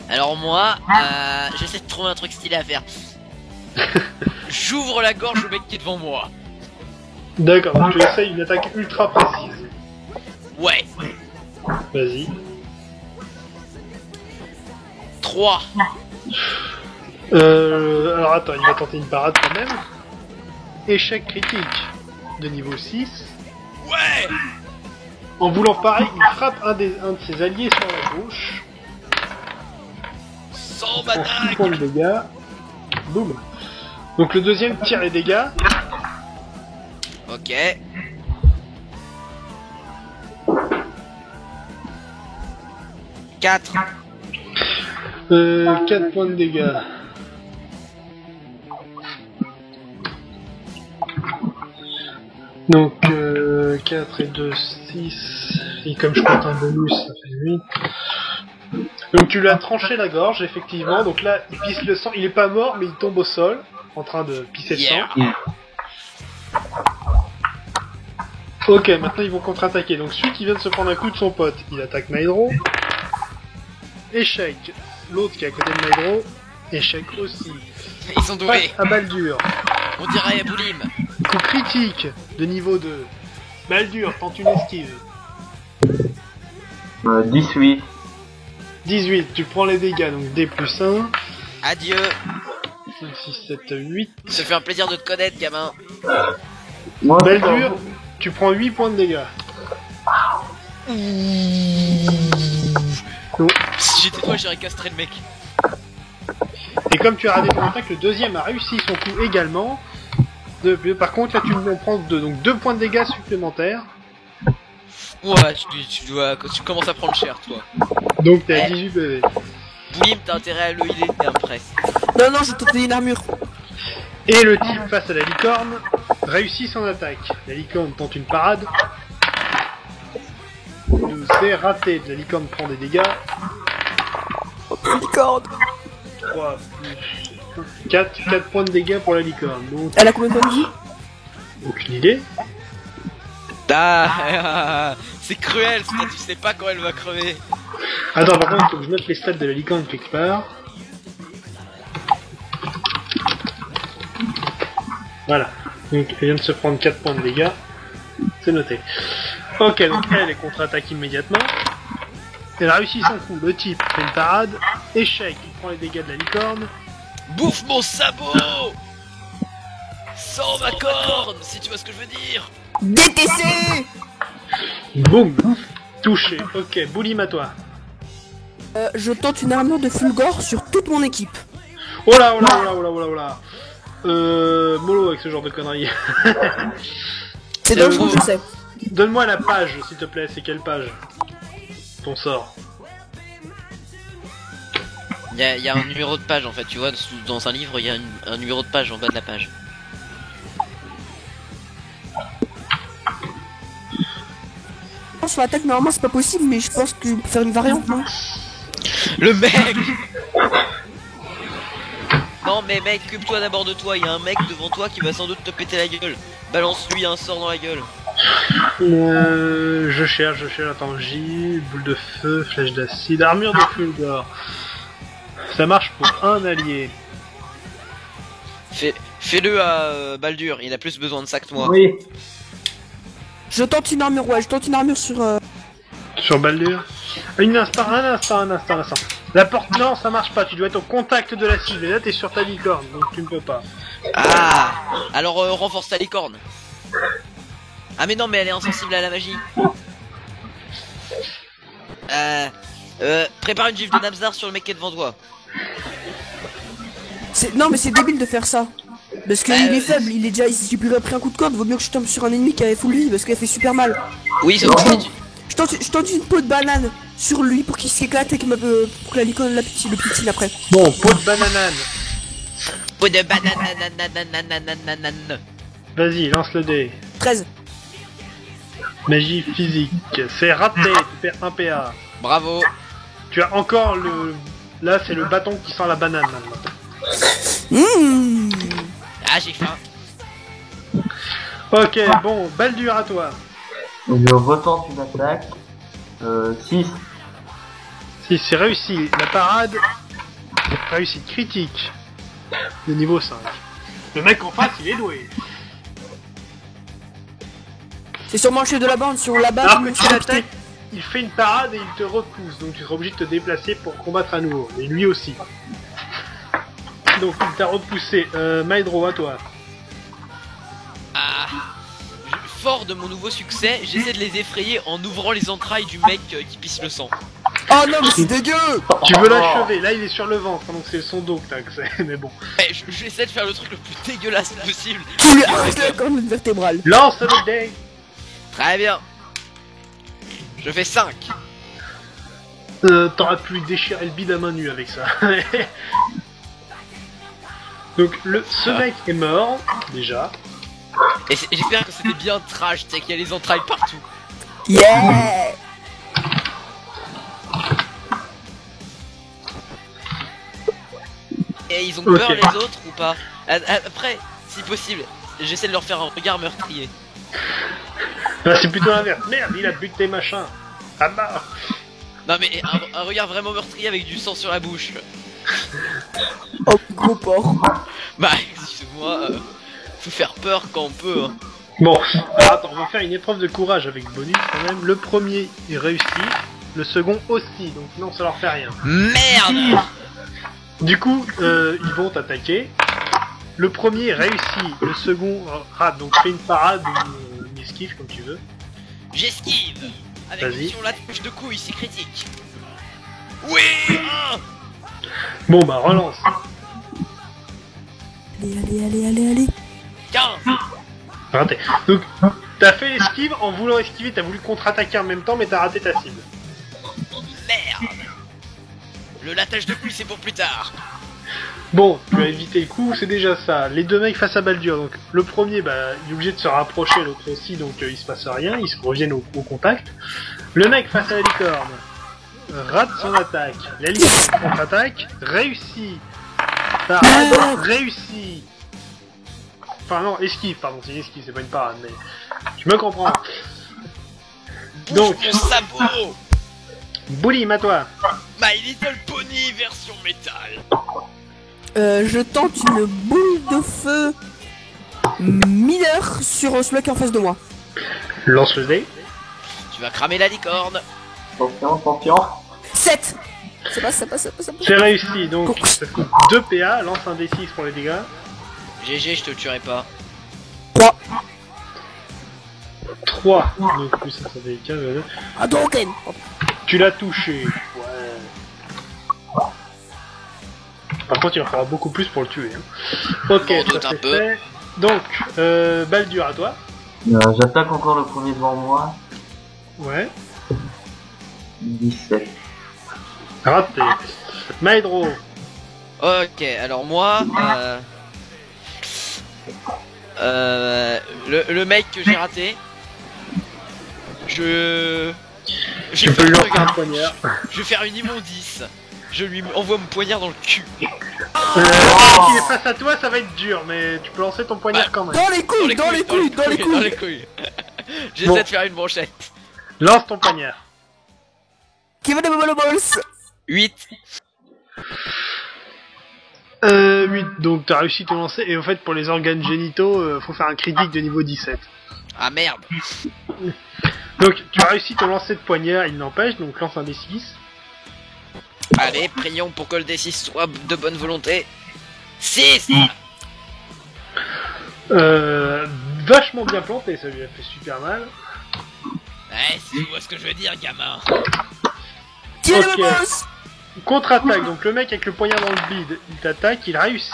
[SPEAKER 2] Alors moi, j'essaie de trouver un truc stylé à faire. J'ouvre la gorge au mec qui est devant moi.
[SPEAKER 1] D'accord, donc tu essayes une attaque ultra précise.
[SPEAKER 2] Ouais.
[SPEAKER 1] Vas-y.
[SPEAKER 2] 3.
[SPEAKER 1] Alors attends, il va tenter une parade quand même. Échec critique de niveau 6.
[SPEAKER 2] Ouais.
[SPEAKER 1] En voulant parer, il frappe un de ses alliés sur la gauche.
[SPEAKER 2] Sans ma
[SPEAKER 1] En 6
[SPEAKER 2] dague.
[SPEAKER 1] points de dégâts. Boum. Donc le deuxième tire les dégâts.
[SPEAKER 2] Ok. 4.
[SPEAKER 1] 4 points de dégâts. Donc 4 et 2, 6. Et comme je compte un bonus, ça fait 8. Donc tu lui as tranché la gorge, effectivement. Donc là, il pisse le sang. Il est pas mort, mais il tombe au sol, en train de pisser le
[SPEAKER 2] Yeah.
[SPEAKER 1] sang. Ok, maintenant ils vont contre-attaquer. Donc celui qui vient de se prendre un coup de son pote, il attaque Maedro. Échec. L'autre qui est à côté de Maedro, échec aussi.
[SPEAKER 2] Ils sont doués.
[SPEAKER 1] Passe à Baldur.
[SPEAKER 2] On dirait Boulim.
[SPEAKER 1] Coup critique de niveau 2. Baldur tente une esquive.
[SPEAKER 3] 18.
[SPEAKER 1] 18, tu prends les dégâts, donc D plus 1.
[SPEAKER 2] Adieu.
[SPEAKER 1] 5, 6, 7, 8.
[SPEAKER 2] Ça fait un plaisir de te connaître, gamin.
[SPEAKER 3] Moi,
[SPEAKER 1] Baldur, tu prends 8 points de dégâts.
[SPEAKER 2] Si j'étais toi, j'irais castrer le mec.
[SPEAKER 1] Et comme tu as raté ton attaque, le deuxième a réussi son coup également. Par contre, là tu en prends 2, donc 2 points de dégâts supplémentaires.
[SPEAKER 2] Ouais, tu commences à prendre cher, toi.
[SPEAKER 1] Donc t'es à 18 PV.
[SPEAKER 2] Boulim, t'as intérêt à le healer, t'es un prêt.
[SPEAKER 4] Non, non, j'ai tenté une armure.
[SPEAKER 1] Et le type face à la licorne réussit son attaque. La licorne tente une parade. C'est raté. La licorne prend des dégâts.
[SPEAKER 4] Licorne.
[SPEAKER 1] 3 plus 4 points de dégâts pour la licorne. Donc,
[SPEAKER 4] Elle a combien de points de vie?
[SPEAKER 1] aucune idée.
[SPEAKER 2] Ah, c'est cruel, ça, tu sais pas quand elle va crever.
[SPEAKER 1] Attends, par contre, il faut que je note les stats de la licorne quelque part. Voilà. Donc, elle vient de se prendre 4 points de dégâts. C'est noté. Ok, donc elle est contre-attaque immédiatement. Elle a réussi son coup. Le type fait une parade. Échec, il prend les dégâts de la licorne.
[SPEAKER 2] Bouffe mon sabot. Sans ma corne, si tu vois ce que je veux dire.
[SPEAKER 4] DTC.
[SPEAKER 1] Boum. Touché. Ok, Boulim à toi.
[SPEAKER 4] Je tente une armure de Fulgore sur toute mon équipe.
[SPEAKER 1] Oh là, oh là, oh là, oh là, oh là, oh là. Mollo avec ce genre de conneries.
[SPEAKER 4] C'est dangereux, je sais.
[SPEAKER 1] Donne-moi la page, s'il te plaît. C'est quelle page? Ton sort.
[SPEAKER 2] Il y a un numéro de page en fait, tu vois, dans un livre, il y a un numéro de page en bas de la page.
[SPEAKER 4] Sur l'attaque, normalement, c'est pas possible, mais je pense que faire une variante, non?
[SPEAKER 2] Le mec. Non mais mec, occupe-toi d'abord de toi, il y a un mec devant toi qui va sans doute te péter la gueule. Balance-lui un sort dans la gueule.
[SPEAKER 1] Je cherche, attends, J, boule de feu, flèche d'acide, armure de Fulgore. Ça marche pour un allié.
[SPEAKER 2] Fais-le à Baldur, il a plus besoin de ça que moi.
[SPEAKER 3] Oui.
[SPEAKER 4] Je tente une armure, ouais, je tente une armure sur...
[SPEAKER 1] Sur Baldur. Un instant. La porte, non, ça marche pas, tu dois être au contact de la cible, et là t'es sur ta licorne, donc tu ne peux pas.
[SPEAKER 2] Ah. Alors renforce ta licorne. Ah mais non mais elle est insensible à la magie. Prépare une gifle de Nabzar sur le mec qui est devant toi.
[SPEAKER 4] Non, mais c'est débile de faire ça. Parce qu'il est faible, il est déjà... Si tu lui as pris un coup de corde, vaut mieux que je tombe sur un ennemi qui avait full vie, parce qu'elle fait super mal.
[SPEAKER 2] Oui, sauf que tu...
[SPEAKER 4] Je tente une peau de banane sur lui pour qu'il s'éclate et pour que la licorne le pitine après.
[SPEAKER 1] Bon, peau de bananane.
[SPEAKER 2] Peau de banane.
[SPEAKER 1] Vas-y, lance le dé.
[SPEAKER 4] 13.
[SPEAKER 1] Magie physique. C'est raté, tu perds 1 PA.
[SPEAKER 2] Bravo.
[SPEAKER 1] Tu as encore le... Là, c'est le bâton qui sent la banane, maintenant.
[SPEAKER 4] Mmh.
[SPEAKER 2] Ah, j'ai faim.
[SPEAKER 1] Ok, bon, Baldur à toi.
[SPEAKER 3] Je retente une attaque. 6.
[SPEAKER 1] Si c'est réussi, la parade, réussite critique. De niveau 5. Le mec en face, il est doué.
[SPEAKER 4] C'est sûrement le chef de la bande, sur la base,
[SPEAKER 1] Alors
[SPEAKER 4] mais
[SPEAKER 1] que
[SPEAKER 4] tu
[SPEAKER 1] tu
[SPEAKER 4] l'as
[SPEAKER 1] l'attaques, il fait une parade et il te repousse, donc tu seras obligé de te déplacer pour combattre à nouveau. Et lui aussi. Donc il t'a repoussé. Maedro, à toi.
[SPEAKER 2] Ah. Fort de mon nouveau succès, j'essaie de les effrayer en ouvrant les entrailles du mec qui pisse le sang.
[SPEAKER 4] Oh non, mais c'est dégueu.
[SPEAKER 1] Tu veux l'achever, là il est sur le ventre, donc c'est son dos que t'as accès, mais bon.
[SPEAKER 2] Ouais, j'essaie de faire le truc le plus dégueulasse possible.
[SPEAKER 4] Tu lui arraches la colonne vertébrale.
[SPEAKER 1] Lance le dé.
[SPEAKER 2] Très bien. Je fais 5.
[SPEAKER 1] T'aurais pu déchirer le bide à main nue avec ça. Donc ce mec est mort, déjà.
[SPEAKER 2] Et j'espère que c'était bien trash, tu sais qu'il y a les entrailles partout.
[SPEAKER 4] Yeah.
[SPEAKER 2] Et ils ont peur
[SPEAKER 1] Ok.
[SPEAKER 2] les autres ou pas? Après, si possible, j'essaie de leur faire un regard meurtrier.
[SPEAKER 1] Là c'est plutôt l'inverse. Merde, il a buté machin. Ah bah.
[SPEAKER 2] Non mais un regard vraiment meurtrier avec du sang sur la bouche.
[SPEAKER 4] Oh, gros porc.
[SPEAKER 2] Bah, excuse-moi, faut faire peur quand on peut. Hein.
[SPEAKER 1] Bon, alors attends, on va faire une épreuve de courage avec bonus quand même. Le premier est réussi, le second aussi, donc non, ça leur fait rien.
[SPEAKER 2] Merde.
[SPEAKER 1] Du coup, ils vont t'attaquer. Le premier réussit, le second rate, donc fais une parade ou une esquive comme tu veux.
[SPEAKER 2] J'esquive. Avec
[SPEAKER 1] Vas-y.
[SPEAKER 2] option la touche de couille, c'est critique. Oui.
[SPEAKER 1] Bon bah relance.
[SPEAKER 4] Allez.
[SPEAKER 2] 15.
[SPEAKER 1] Raté. Donc, t'as fait l'esquive, en voulant esquiver, t'as voulu contre-attaquer en même temps, mais t'as raté ta cible.
[SPEAKER 2] Merde. Le latage de couille, c'est pour plus tard.
[SPEAKER 1] Bon, tu as évité le coup, c'est déjà ça. Les deux mecs face à Baldur, donc le premier, bah, il est obligé de se rapprocher, l'autre aussi, donc il se passe rien, ils se reviennent au contact. Le mec face à la licorne rate son attaque. La licorne contre-attaque, réussit. Parade, réussit. Enfin non, esquive, pardon, c'est une esquive, c'est pas une parade, mais tu me comprends. Donc,
[SPEAKER 2] Bouge mon sabot.
[SPEAKER 1] Boulim, à toi.
[SPEAKER 2] My Little Pony version métal.
[SPEAKER 4] Je tente une boule de feu mineure sur ce mec en face de moi.
[SPEAKER 1] Lance le dé.
[SPEAKER 2] Tu vas cramer la licorne.
[SPEAKER 3] Attention.
[SPEAKER 4] 7. Ça passe.
[SPEAKER 1] C'est réussi, donc ça coûte 2 PA, lance un D6 pour les dégâts.
[SPEAKER 2] GG, je te tuerai pas.
[SPEAKER 4] 3.
[SPEAKER 1] 3, donc plus ça fait 15.
[SPEAKER 4] Hadouken.
[SPEAKER 1] Tu l'as touché. Ouais. Par contre, il en faudra beaucoup plus pour le tuer. Hein. Ok,
[SPEAKER 2] M'en
[SPEAKER 1] ça
[SPEAKER 2] doute un
[SPEAKER 1] c'est
[SPEAKER 2] peu.
[SPEAKER 1] fait. Donc, Baldur, à toi.
[SPEAKER 3] J'attaque encore le premier devant moi.
[SPEAKER 1] Ouais.
[SPEAKER 3] 17.
[SPEAKER 1] Raté. Maedro.
[SPEAKER 2] Ok, alors moi, le mec que j'ai raté, je
[SPEAKER 1] Tu
[SPEAKER 2] vais
[SPEAKER 1] peux lui
[SPEAKER 2] faire,
[SPEAKER 1] lancer un
[SPEAKER 2] regarde,
[SPEAKER 1] poignard.
[SPEAKER 2] je vais faire une immondice. Je lui envoie mon poignard dans le cul.
[SPEAKER 1] Quand il est face à toi, ça va être dur, mais tu peux lancer ton poignard quand même.
[SPEAKER 4] Dans les couilles.
[SPEAKER 2] J'essaie
[SPEAKER 1] Bon.
[SPEAKER 2] de faire une brochette.
[SPEAKER 1] Lance ton poignard.
[SPEAKER 4] Qui va de balls.
[SPEAKER 2] 8.
[SPEAKER 1] 8, donc t'as réussi ton lancer, et en fait pour les organes génitaux, faut faire un critique de niveau 17.
[SPEAKER 2] Ah merde.
[SPEAKER 1] Donc tu as réussi ton lancer de poignard, il n'empêche, donc lance un D6.
[SPEAKER 2] Allez, prions pour que le D6 soit de bonne volonté. 6.
[SPEAKER 1] Vachement bien planté, ça lui a fait super mal.
[SPEAKER 2] Ouais, si tu vois ce que je veux dire, gamin.
[SPEAKER 4] Qui est
[SPEAKER 1] Ok.
[SPEAKER 4] le boss?
[SPEAKER 1] Contre-attaque, donc le mec avec le poignard dans le bide, il t'attaque, il réussit,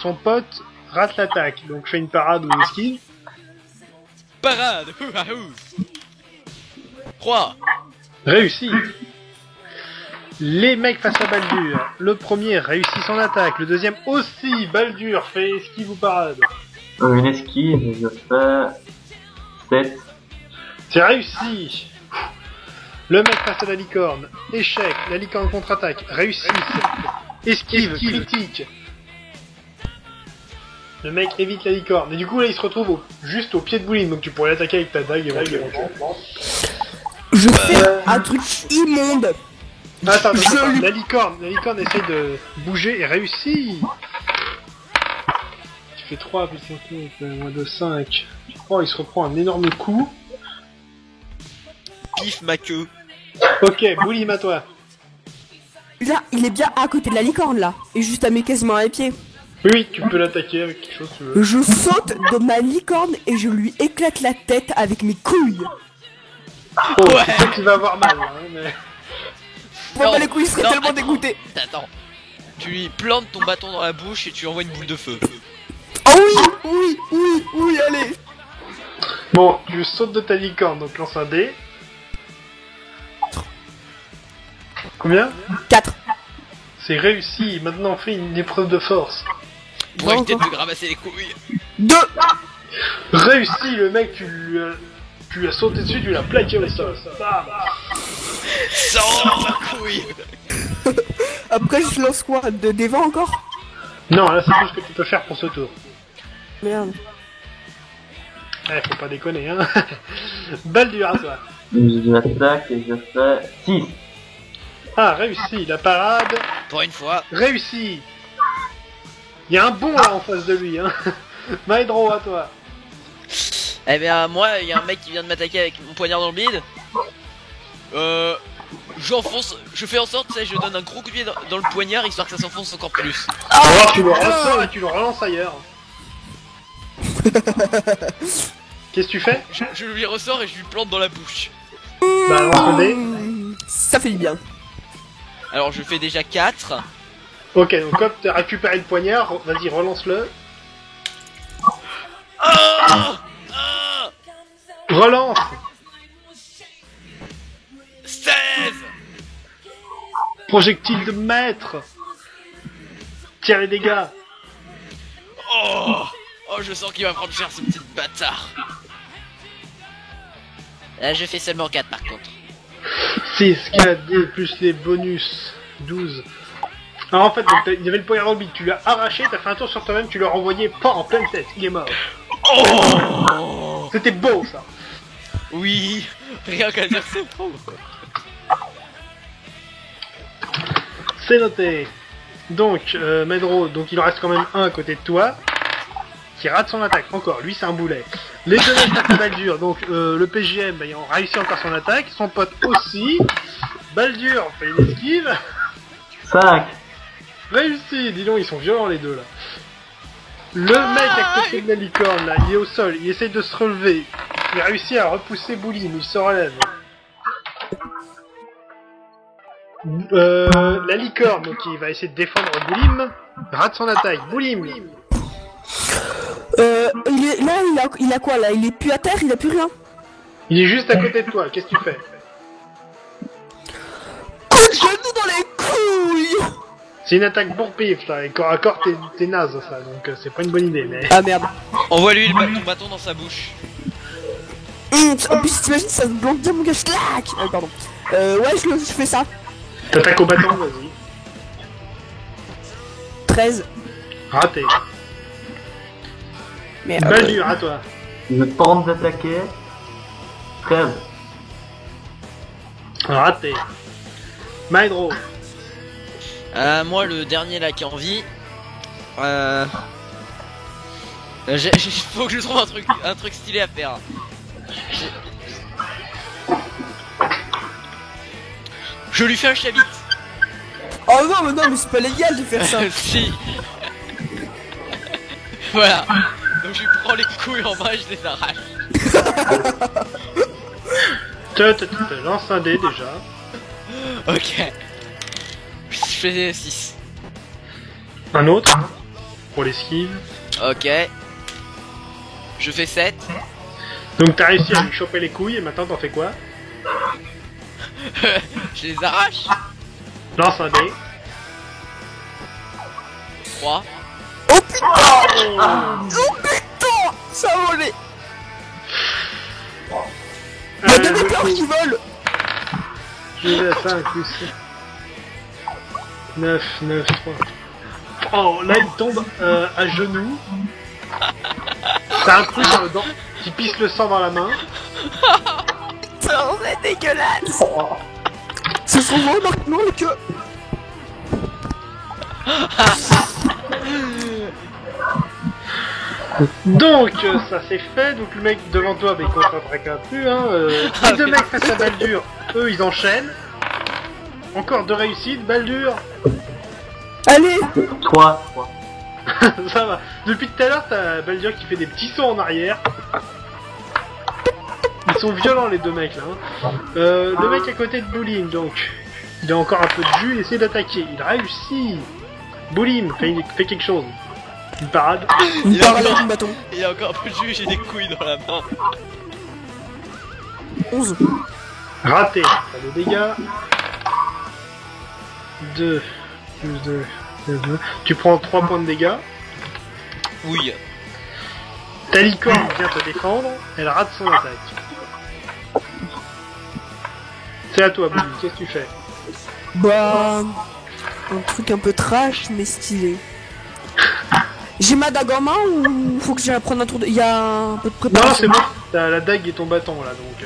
[SPEAKER 1] son pote rate l'attaque, donc fais une parade ou une esquive.
[SPEAKER 2] Parade. 3.
[SPEAKER 1] Réussi. Les mecs face à Baldur, le premier réussit son attaque, le deuxième aussi, Baldur fait esquive ou parade.
[SPEAKER 3] Une esquive, je fais 7.
[SPEAKER 1] C'est réussi. Le mec face à la licorne. Échec. La licorne contre-attaque. Réussite. Esquive. Critique. Le mec évite la licorne. Et du coup, là, il se retrouve juste au pied de Bouline. Donc tu pourrais l'attaquer avec ta dague éventuellement.
[SPEAKER 4] Je fais un truc immonde.
[SPEAKER 1] Attends, la licorne essaye de bouger et réussit. Tu fais 3 plus 5, moins de 5. Oh, il se reprend un énorme coup.
[SPEAKER 2] Pif ma queue.
[SPEAKER 1] Ok, Boulim à toi.
[SPEAKER 4] Là, il est bien à côté de la licorne, là. Et juste à mes quasiment à mes pieds.
[SPEAKER 1] Oui, tu peux l'attaquer avec quelque chose si tu veux.
[SPEAKER 4] Je saute de ma licorne et je lui éclate la tête avec mes couilles.
[SPEAKER 1] Oh, ouais. C'est sûr qu'il va avoir mal, hein, mais...
[SPEAKER 4] Pour pas les couilles, il serait tellement dégoûté.
[SPEAKER 2] Attends. Tu lui plantes ton bâton dans la bouche et tu lui envoies une boule de feu.
[SPEAKER 4] Oh oui, allez.
[SPEAKER 1] Bon, tu sautes de ta licorne, donc lance un dé. Combien?
[SPEAKER 4] 4.
[SPEAKER 1] C'est réussi, maintenant fais une épreuve de force.
[SPEAKER 2] Pour éviter de me ramasser les couilles.
[SPEAKER 4] 2.
[SPEAKER 1] Réussi, le mec, tu lui as sauté dessus, tu l'as plaqué au sol. Bam.
[SPEAKER 2] Sans ma couille.
[SPEAKER 4] Après, je lance quoi? Des vents encore?
[SPEAKER 1] Non, là c'est tout ce que tu peux faire pour ce tour.
[SPEAKER 4] Merde.
[SPEAKER 1] Faut pas déconner, hein. Baldur à toi.
[SPEAKER 3] J'attaque et je fais 6.
[SPEAKER 1] Ah, réussi, la parade.
[SPEAKER 2] Pour une fois.
[SPEAKER 1] Réussi. Il y a un bon là en face de lui, hein. Maedro à toi.
[SPEAKER 2] Eh bien, moi, il y a un mec qui vient de m'attaquer avec mon poignard dans le bide. J'enfonce, je fais en sorte, tu sais, je donne un gros coup de pied dans le poignard histoire que ça s'enfonce encore plus.
[SPEAKER 1] Alors tu le ressors et tu le relances ailleurs. Qu'est-ce que tu fais?
[SPEAKER 2] Je lui ressors et je lui plante dans la bouche.
[SPEAKER 1] Bah, lance le dé.
[SPEAKER 4] Ça fait du bien.
[SPEAKER 2] Alors, je fais déjà 4.
[SPEAKER 1] Ok, donc hop, t'as récupéré le poignard, vas-y, relance-le. Relance.
[SPEAKER 2] 16.
[SPEAKER 1] Projectile de maître. Tire les dégâts.
[SPEAKER 2] Oh, je sens qu'il va prendre cher ce petit bâtard. Là, je fais seulement 4 par contre.
[SPEAKER 1] 6, 4, 2, plus les bonus. 12. Alors en fait, donc, il y avait le poignard dans le bide, tu l'as arraché, t'as fait un tour sur toi-même, tu l'as renvoyé pas en pleine tête, il est mort.
[SPEAKER 2] Oh,
[SPEAKER 1] C'était beau ça.
[SPEAKER 2] oui, rien qu'à dire c'est beau.
[SPEAKER 1] C'est noté. Donc, Medro, donc il en reste quand même un à côté de toi, qui rate son attaque, encore, lui c'est un boulet. Les deux mecs tapent Baldur, donc le PGM, bah, il a réussi encore son attaque, son pote aussi. Baldur fait une esquive.
[SPEAKER 3] 5.
[SPEAKER 1] Réussi, dis donc, ils sont violents les deux là. Le mec à côté de la licorne là, il est au sol, il essaye de se relever. Il a réussi à repousser Boulim, il se relève. La licorne, donc il va essayer de défendre Boulim, rate son attaque. Boulim.
[SPEAKER 4] Il a quoi là? Il est plus à terre, il a plus rien.
[SPEAKER 1] Il est juste à côté de toi, qu'est-ce que tu fais?
[SPEAKER 4] Coup de genou dans les couilles.
[SPEAKER 1] C'est une attaque pour pif là, et corps à corps t'es naze ça, donc c'est pas une bonne idée mais...
[SPEAKER 4] Ah merde.
[SPEAKER 2] Envoie-lui ton bâton dans sa bouche.
[SPEAKER 4] En plus, t'imagines, ça se bloque bien mon gars, schlac. Pardon. Ouais, je fais ça.
[SPEAKER 1] T'attaques au bâton, vas-y.
[SPEAKER 4] 13.
[SPEAKER 1] Raté.
[SPEAKER 4] Mais
[SPEAKER 1] Baldur, à toi.
[SPEAKER 3] Je tente d'attaquer. 13.
[SPEAKER 1] Raté. Maedro.
[SPEAKER 2] Moi, le dernier là qui est en vie. Faut que je trouve un truc stylé à faire. Je lui fais un chabit.
[SPEAKER 4] oh non, mais c'est pas légal de faire ça.
[SPEAKER 2] Si. Voilà. Donc je lui prends les couilles en main et je les arrache.
[SPEAKER 1] Tu lance un dé déjà.
[SPEAKER 2] Ok. Je fais 6.
[SPEAKER 1] Un autre. Pour l'esquive.
[SPEAKER 2] Ok. Je fais 7.
[SPEAKER 1] Donc t'as réussi à lui choper les couilles et maintenant t'en fais quoi?
[SPEAKER 2] Je les arrache.
[SPEAKER 1] Lance un dé.
[SPEAKER 2] 3.
[SPEAKER 4] Oh putain. Oh putain. Ça a volé.
[SPEAKER 1] Ah,
[SPEAKER 4] qui vole.
[SPEAKER 1] Je vais à 5 plus 9, 9, 3. Oh, là il tombe à genoux. T'as un truc dans le dent qui pisse le sang dans la main.
[SPEAKER 4] Putain, c'est dégueulasse. Ce sont moi maintenant que...
[SPEAKER 1] Donc ça c'est fait, donc le mec devant toi, mais il contre-attaquera plus, hein. Les deux mecs face à Baldur, eux ils enchaînent. Encore deux réussites, Baldur.
[SPEAKER 4] Allez.
[SPEAKER 3] 3.
[SPEAKER 1] Ça va. Depuis tout à l'heure, t'as Baldur qui fait des petits sauts en arrière. Ils sont violents les deux mecs là. Hein. Le mec à côté de Boulim, donc, il a encore un peu de jus, il essaie d'attaquer. Il réussit. Boulim, fait quelque chose. Une parade.
[SPEAKER 4] Une
[SPEAKER 2] Il a
[SPEAKER 4] parade
[SPEAKER 2] encore-
[SPEAKER 4] avec une bâton.
[SPEAKER 2] Il a encore un peu de jus, j'ai des couilles dans la main.
[SPEAKER 4] 11.
[SPEAKER 1] Raté. Pas de dégâts. 2. Plus 2. Tu prends 3 points de dégâts.
[SPEAKER 2] Oui.
[SPEAKER 1] Ta licorne vient te défendre. Elle rate son attaque. C'est à toi, Boulim. Qu'est-ce que tu fais?
[SPEAKER 4] Bah... un truc un peu trash, mais stylé. J'ai ma dague en main ou faut que j'aille prendre un tour de... Il y a un peu de
[SPEAKER 1] Non,
[SPEAKER 4] préparation.
[SPEAKER 1] c'est bon. T'as la dague et ton bâton là, donc...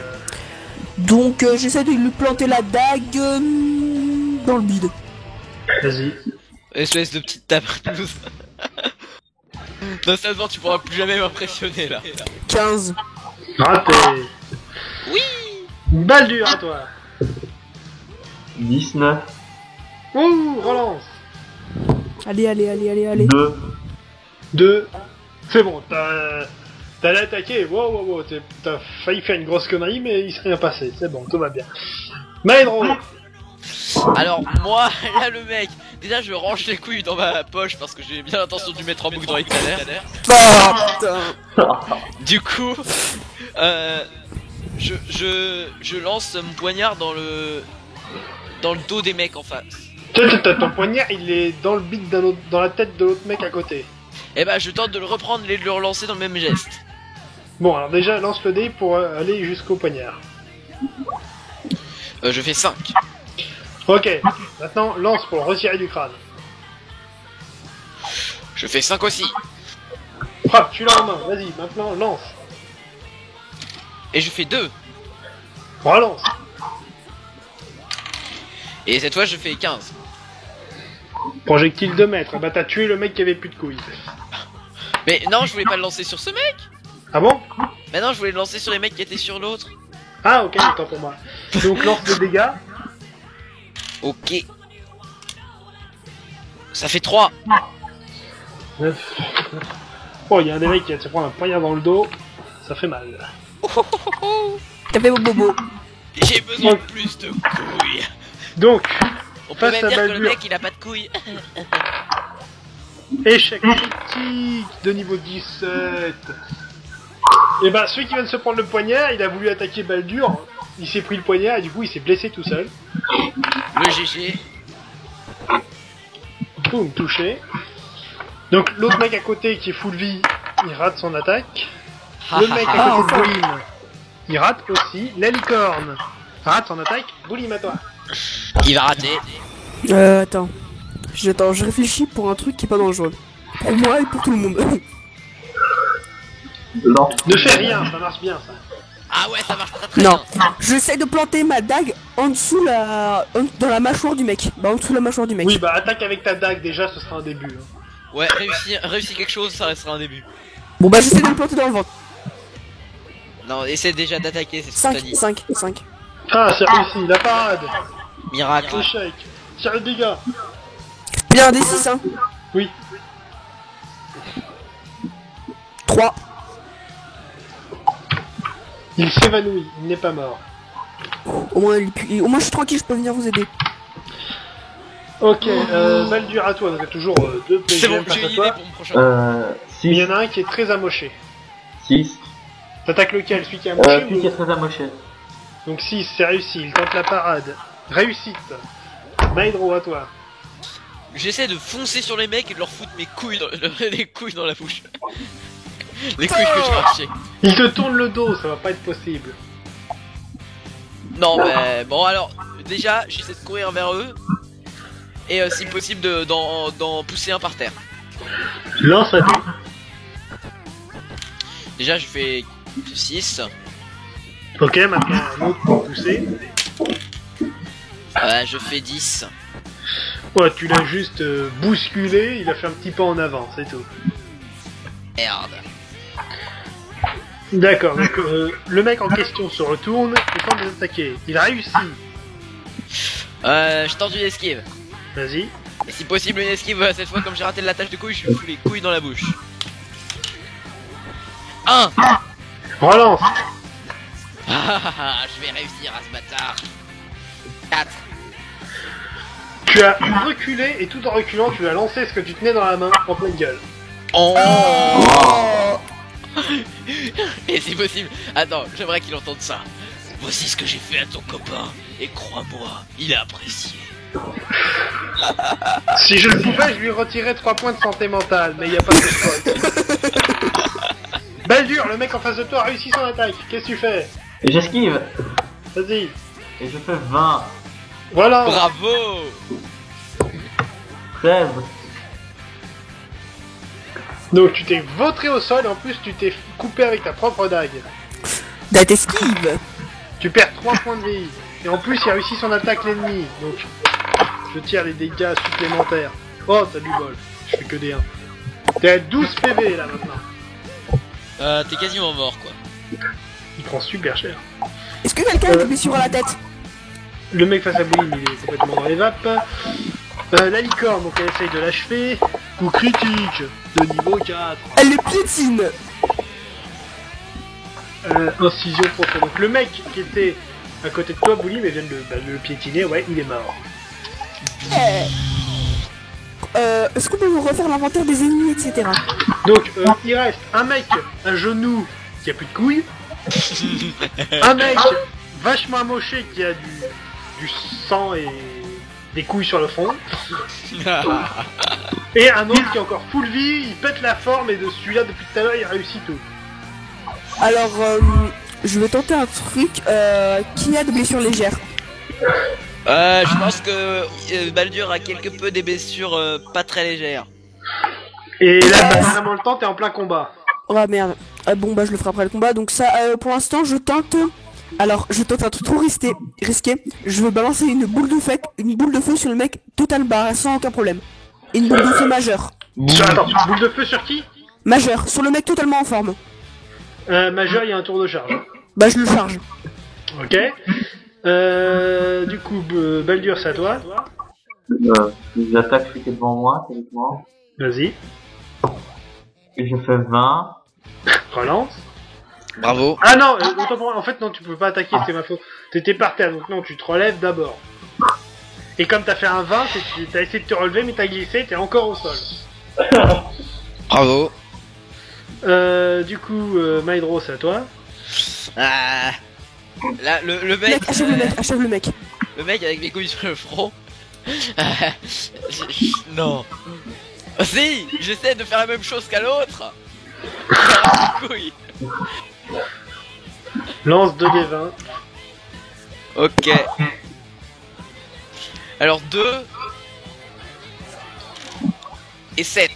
[SPEAKER 4] Donc j'essaie de lui planter la dague dans le bide.
[SPEAKER 1] Vas-y.
[SPEAKER 2] Espèce de petite tapeuse. Non, sérieusement, tu pourras plus jamais m'impressionner là.
[SPEAKER 4] 15.
[SPEAKER 1] Raté.
[SPEAKER 2] Oui.
[SPEAKER 1] Baldur, à toi.
[SPEAKER 3] 19.
[SPEAKER 1] Ouh, relance.
[SPEAKER 4] Allez, allez, allez, allez, allez.
[SPEAKER 3] 2.
[SPEAKER 1] 2. C'est bon, t'allais attaquer. Wow, wow, wow. T'as failli faire une grosse connerie, mais il s'est rien passé. C'est bon, tout va bien. Maedro.
[SPEAKER 2] Alors, moi, là, le mec, déjà, je range les couilles dans ma poche parce que j'ai bien l'intention de lui mettre en boucle dans les canards.
[SPEAKER 4] Ah, putain.
[SPEAKER 2] Du coup, je lance mon poignard dans le dos des mecs en face.
[SPEAKER 1] Ton poignard, il est dans le bide dans la tête de l'autre mec à côté.
[SPEAKER 2] Et bah, je tente de le reprendre et de le relancer dans le même geste.
[SPEAKER 1] Bon, alors déjà, lance le dé pour aller jusqu'au poignard.
[SPEAKER 2] Je fais 5.
[SPEAKER 1] Ok, maintenant, lance pour le retirer du crâne.
[SPEAKER 2] Je fais 5 aussi.
[SPEAKER 1] Frappe, tu l'as en main. Vas-y, maintenant, lance.
[SPEAKER 2] Et je fais 2.
[SPEAKER 1] Relance.
[SPEAKER 2] Et cette fois, je fais 15.
[SPEAKER 1] Projectile de mètre. Bah, t'as tué le mec qui avait plus de couilles.
[SPEAKER 2] Mais non, je voulais pas le lancer sur ce mec.
[SPEAKER 1] Ah bon?
[SPEAKER 2] Mais non, je voulais le lancer sur les mecs qui étaient sur l'autre.
[SPEAKER 1] Ah, ok, autant pour moi. Donc, lance le dégâts.
[SPEAKER 2] Ok. Ça fait 3.
[SPEAKER 1] 9. Oh, il y a un des mecs qui va se prendre un poignard dans le dos. Ça fait mal.
[SPEAKER 4] T'as fait vos bobos.
[SPEAKER 2] J'ai besoin de plus de couilles.
[SPEAKER 1] Donc,
[SPEAKER 2] On peut
[SPEAKER 1] Face
[SPEAKER 2] même
[SPEAKER 1] à
[SPEAKER 2] dire que le
[SPEAKER 1] Baldur.
[SPEAKER 2] mec il a pas de couilles.
[SPEAKER 1] échec critique de niveau 17. Et bah, celui qui vient de se prendre le poignard, il a voulu attaquer Baldur. Il s'est pris le poignard et du coup, il s'est blessé tout seul.
[SPEAKER 2] Le GG.
[SPEAKER 1] Boum, touché. Donc, l'autre mec à côté qui est full vie, il rate son attaque. Le mec à côté de Boulim, il rate aussi. La licorne rate son attaque. Boulim, à toi.
[SPEAKER 2] Il va rater.
[SPEAKER 4] Attends. Je réfléchis pour un truc qui est pas dangereux. Pour moi et pour tout le monde.
[SPEAKER 3] Non.
[SPEAKER 1] Ne fais rien, ça marche bien ça.
[SPEAKER 2] Ah ouais, ça marche très très
[SPEAKER 4] Non.
[SPEAKER 2] bien.
[SPEAKER 4] J'essaie de planter ma dague en dessous dans la mâchoire du mec. Bah en dessous de la mâchoire du mec.
[SPEAKER 1] Oui, bah attaque avec ta dague déjà, ce sera un début. Hein.
[SPEAKER 2] Ouais, réussir quelque chose, ça restera un début.
[SPEAKER 4] Bon bah j'essaie de le planter dans le ventre.
[SPEAKER 2] Non, essaie déjà d'attaquer, c'est ce que t'as
[SPEAKER 4] 5,
[SPEAKER 2] dit.
[SPEAKER 4] 5, 5.
[SPEAKER 1] Ah, c'est réussi, la parade.
[SPEAKER 2] Miracle.
[SPEAKER 1] Échec. Tire le dégât.
[SPEAKER 4] Bien des 6 hein.
[SPEAKER 1] Oui.
[SPEAKER 4] 3.
[SPEAKER 1] Il s'évanouit, il n'est pas mort.
[SPEAKER 4] Au moins je suis tranquille, je peux venir vous aider.
[SPEAKER 1] Ok, Baldur à toi, donc il y a toujours deux
[SPEAKER 2] C'est bon,
[SPEAKER 1] PGM face
[SPEAKER 2] j'ai
[SPEAKER 1] à
[SPEAKER 2] une idée
[SPEAKER 1] toi.
[SPEAKER 2] pour mon prochain.
[SPEAKER 1] Mais il y
[SPEAKER 3] 6.
[SPEAKER 1] en a un qui est très amoché.
[SPEAKER 3] 6.
[SPEAKER 1] T'attaques lequel? Celui qui est amoché
[SPEAKER 3] Celui
[SPEAKER 1] ou...
[SPEAKER 3] qui est très amoché.
[SPEAKER 1] Donc 6, c'est réussi, il tente la parade. Réussite. Maedro à toi.
[SPEAKER 2] J'essaie de foncer sur les mecs et de leur foutre mes couilles les couilles dans la bouche. Les couilles que je marchais.
[SPEAKER 1] Il te tourne le dos, ça va pas être possible.
[SPEAKER 2] Non, mais bon, alors, déjà, j'essaie de courir vers eux. Et si possible, d'en pousser un par terre.
[SPEAKER 1] Lance à tout.
[SPEAKER 2] Déjà, je fais 6.
[SPEAKER 1] Ok, maintenant un autre pour pousser.
[SPEAKER 2] Je fais 10.
[SPEAKER 1] Ouais, tu l'as juste bousculé, il a fait un petit pas en avant, c'est tout.
[SPEAKER 2] Merde.
[SPEAKER 1] D'accord, donc le mec en question se retourne et tente de l'attaquer. Il réussit.
[SPEAKER 2] Je tente une esquive.
[SPEAKER 1] Vas-y.
[SPEAKER 2] Et si possible, une esquive, cette fois, comme j'ai raté le latage de couilles, je lui fous les couilles dans la bouche. 1.
[SPEAKER 1] Relance.
[SPEAKER 2] Je vais réussir à ce bâtard. 4.
[SPEAKER 1] Tu as reculé et tout en reculant, tu as lancé ce que tu tenais dans la main en pleine gueule.
[SPEAKER 2] Oh.
[SPEAKER 4] Oh.
[SPEAKER 2] Et si possible, attends, j'aimerais qu'il entende ça. Voici ce que j'ai fait à ton copain, et crois-moi, il a apprécié.
[SPEAKER 1] Si je le pouvais, je lui retirais 3 points de santé mentale, mais il n'y a pas de choix. Baldur, le mec en face de toi a réussi son attaque. Qu'est-ce que tu fais?
[SPEAKER 3] Et j'esquive.
[SPEAKER 1] Vas-y.
[SPEAKER 3] Et je fais 20.
[SPEAKER 1] Voilà.
[SPEAKER 2] Bravo.
[SPEAKER 3] 16.
[SPEAKER 1] Donc tu t'es vautré au sol et en plus tu t'es coupé avec ta propre dague.
[SPEAKER 4] Date esquive.
[SPEAKER 1] Tu perds 3 points de vie. Et en plus il a réussi son attaque l'ennemi. Donc je tire les dégâts supplémentaires. Oh t'as du bol. Je fais que des 1. T'es à 12 PV là maintenant.
[SPEAKER 2] T'es quasiment mort, quoi.
[SPEAKER 1] Il prend super cher.
[SPEAKER 4] Est-ce que quelqu'un a une blessure à la tête?
[SPEAKER 1] Le mec face à Boulim il est complètement dans les vapes. La licorne donc elle essaye de l'achever. Coup critique de niveau 4.
[SPEAKER 4] Elle le piétine.
[SPEAKER 1] Incision profonde. Donc le mec qui était à côté de toi, Boulim, et vient de le piétiner, ouais, il est mort.
[SPEAKER 4] Est-ce qu'on peut vous refaire l'inventaire des ennemis, etc.
[SPEAKER 1] Donc il reste un mec à genoux qui a plus de couilles, un mec vachement amoché qui a du sang et des couilles sur le front, et un autre qui est encore full vie, il pète la forme et de celui-là depuis tout à l'heure il réussit tout.
[SPEAKER 4] Alors, je vais tenter un truc. Qui a des blessures légères?
[SPEAKER 2] Je pense que Baldur a quelque peu des blessures pas très légères.
[SPEAKER 1] Et là t'as pas vraiment le temps, t'es en plein combat.
[SPEAKER 4] Oh merde. Bon bah je le ferai après le combat. Donc ça, pour l'instant, je tente. Alors, je tente un truc trop risqué. Je veux balancer une boule de feu sur le mec total barre sans aucun problème. Et une boule de feu majeure.
[SPEAKER 1] Attends, boule de feu sur qui?
[SPEAKER 4] Majeure, sur le mec totalement en forme.
[SPEAKER 1] Majeur, il y a un tour de charge.
[SPEAKER 4] Bah je le charge.
[SPEAKER 1] Ok. Du coup, Baldur, c'est à toi.
[SPEAKER 3] Les attaques qui étaient devant moi, techniquement.
[SPEAKER 1] Vas-y.
[SPEAKER 3] Et je fais 20.
[SPEAKER 1] Relance.
[SPEAKER 2] Bravo.
[SPEAKER 1] Ah non, autant pour moi. En fait, non, tu peux pas attaquer, c'est ma faute. T'étais par terre, donc non, tu te relèves d'abord. Et comme t'as fait un 20, t'as essayé de te relever, mais t'as glissé, t'es encore au sol.
[SPEAKER 2] Bravo.
[SPEAKER 1] Du coup, Maedro, c'est à toi.
[SPEAKER 2] Ah. Là, le mec.
[SPEAKER 4] Achève le mec.
[SPEAKER 2] Le mec avec les couilles sur le front. Non. Si, j'essaie de faire la même chose qu'à l'autre. Couilles.
[SPEAKER 1] Lance 2d20.
[SPEAKER 2] Ok. Alors 2 et 7.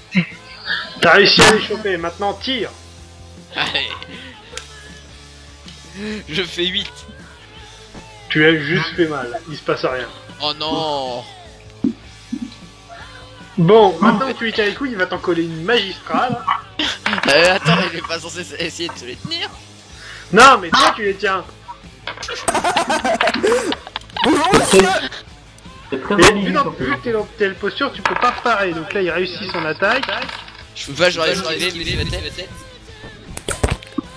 [SPEAKER 1] T'as réussi à les choper, maintenant tire.
[SPEAKER 2] Allez. Je fais 8.
[SPEAKER 1] Tu as juste fait mal, il se passe rien.
[SPEAKER 2] Oh non.
[SPEAKER 1] Bon, maintenant que tu lui tiens les couilles, il va t'en coller une magistrale.
[SPEAKER 2] Attends, il est pas censé essayer de se les tenir.
[SPEAKER 1] Non, mais toi tu les tiens.
[SPEAKER 4] Bonjour monsieur.
[SPEAKER 3] C'est très
[SPEAKER 1] Et
[SPEAKER 3] joli.
[SPEAKER 1] vu dans telle posture, tu peux pas parer. Donc là, il réussit son attaque.
[SPEAKER 2] Je peux pas, j'aurais esquivé, mais c'est ma tête.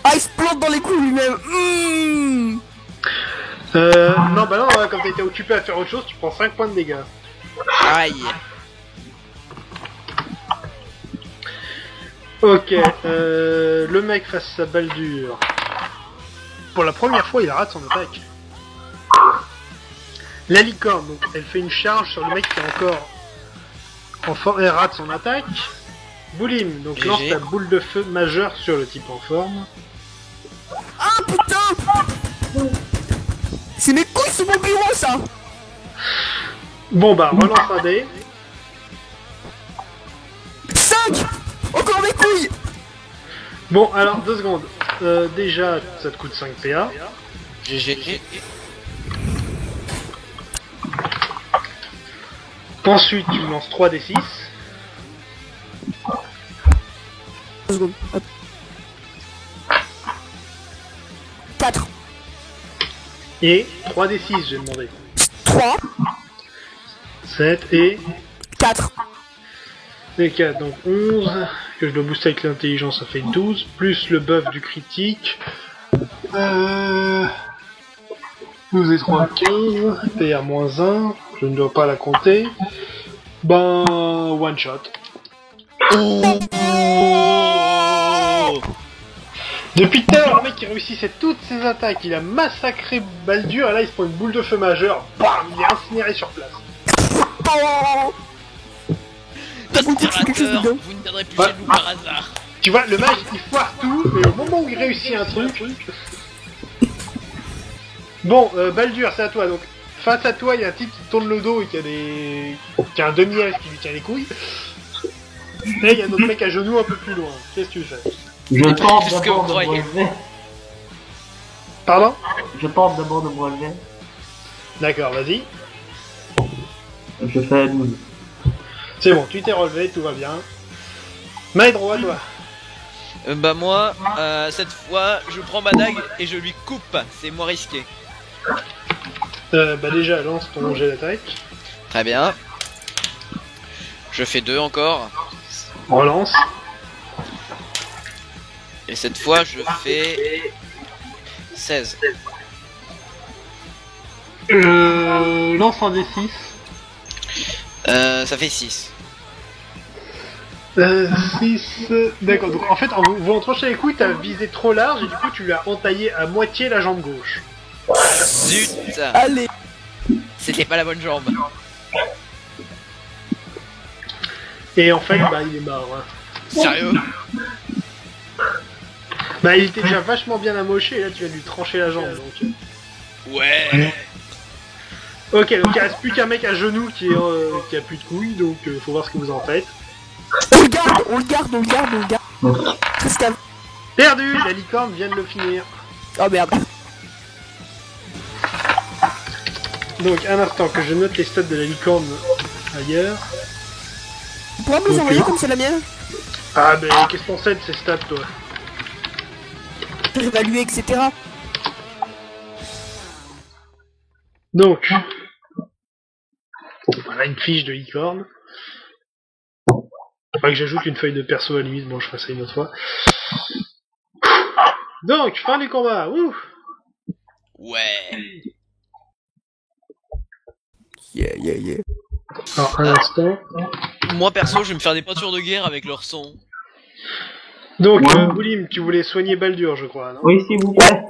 [SPEAKER 4] Ah il se plante dans les couilles lui-même.
[SPEAKER 1] Non, bah non, comme t'as été occupé à faire autre chose, tu prends 5 points de dégâts.
[SPEAKER 2] Aïe.
[SPEAKER 1] Ok, le mec face à Baldur. Pour la première fois, il rate son attaque. La licorne, donc elle fait une charge sur le mec qui est encore en forme, elle rate son attaque. Boulim, donc
[SPEAKER 2] GG.
[SPEAKER 1] lance ta boule de feu majeure sur le type en forme.
[SPEAKER 4] Ah putain. C'est mes couilles c'est mon bureau ça.
[SPEAKER 1] Bon bah, relance un dé.
[SPEAKER 4] 5. Encore mes couilles.
[SPEAKER 1] Bon, alors, 2 secondes. Déjà, ça te coûte 5 PA.
[SPEAKER 2] GG.
[SPEAKER 1] Ensuite, tu lances 3 d 6.
[SPEAKER 4] 2 secondes. Hop. 4.
[SPEAKER 1] Et 3 d 6, j'ai demandé.
[SPEAKER 4] 3.
[SPEAKER 1] 7 et
[SPEAKER 4] 4.
[SPEAKER 1] et 4, donc 11. Que je dois booster avec l'intelligence, ça fait 12. Plus le buff du critique. 12 et 3, 15. PA-1. Je ne dois pas la compter. Ben, one shot. Depuis tout à l'heure, le mec il réussissait toutes ses attaques, il a massacré Baldur, et là il se prend une boule de feu majeure, bam, il est incinéré sur place.
[SPEAKER 2] Aspirateur, vous ne viendrez plus chez nous par hasard.
[SPEAKER 1] Tu vois, le mage il foire tout, mais au moment où il réussit un truc... Bon, Baldur, c'est à toi, donc face à toi il y a un type qui tourne le dos et qui a un demi-elfe qui lui tient les couilles. Et il y a notre mec à genoux un peu plus loin, qu'est-ce que tu fais?
[SPEAKER 3] Je tente
[SPEAKER 2] Qu'est-ce que
[SPEAKER 3] d'abord
[SPEAKER 2] vous
[SPEAKER 3] de me
[SPEAKER 2] croyez?
[SPEAKER 3] relever.
[SPEAKER 1] Pardon?
[SPEAKER 3] Je tente d'abord de me relever.
[SPEAKER 1] D'accord, vas-y.
[SPEAKER 3] Je fais 12.
[SPEAKER 1] C'est bon, tu t'es relevé, tout va bien. Maîdro, à toi.
[SPEAKER 2] Bah moi, cette fois, je prends ma dague et je lui coupe. C'est moins risqué.
[SPEAKER 1] Bah déjà, lance ton jet d'attaque.
[SPEAKER 2] Très bien. Je fais 2 encore.
[SPEAKER 1] Relance.
[SPEAKER 2] Et cette fois, je fais 16.
[SPEAKER 1] Lance un D6.
[SPEAKER 2] Ça fait 6.
[SPEAKER 1] 6... D'accord, donc en fait, en vous en tranchant les couilles, t'as visé trop large et du coup tu lui as entaillé à moitié la jambe gauche.
[SPEAKER 2] Zut!
[SPEAKER 4] Allez.
[SPEAKER 2] C'était pas la bonne jambe.
[SPEAKER 1] Et en fait, bah il est mort. Hein.
[SPEAKER 2] Sérieux?
[SPEAKER 1] Bah il était déjà vachement bien amoché et là tu viens de lui trancher la jambe. Donc...
[SPEAKER 2] Ouais.
[SPEAKER 1] Ok, donc il reste plus qu'un mec à genoux qui a plus de couilles, donc faut voir ce que vous en faites.
[SPEAKER 4] On le garde. Tristan.
[SPEAKER 1] Perdu! La licorne vient de le finir.
[SPEAKER 4] Oh merde.
[SPEAKER 1] Donc un instant que je note les stats de la licorne ailleurs.
[SPEAKER 4] Tu pourras me les envoyer comme c'est la mienne?
[SPEAKER 1] Ah ben qu'est-ce qu'on sait de ces stats toi?
[SPEAKER 4] Réévaluer, etc.
[SPEAKER 1] Donc, voilà une fiche de licorne. Faudrait que j'ajoute une feuille de perso à la limite, bon je ferai ça une autre fois. Donc, fin du combat, wouh!
[SPEAKER 2] Ouais.
[SPEAKER 4] Yeah.
[SPEAKER 1] Alors un instant.
[SPEAKER 2] Moi perso, je vais me faire des peintures de guerre avec leur son.
[SPEAKER 1] Donc, Boulim, tu voulais soigner Baldur, je crois, non?
[SPEAKER 3] Oui, s'il vous plaît.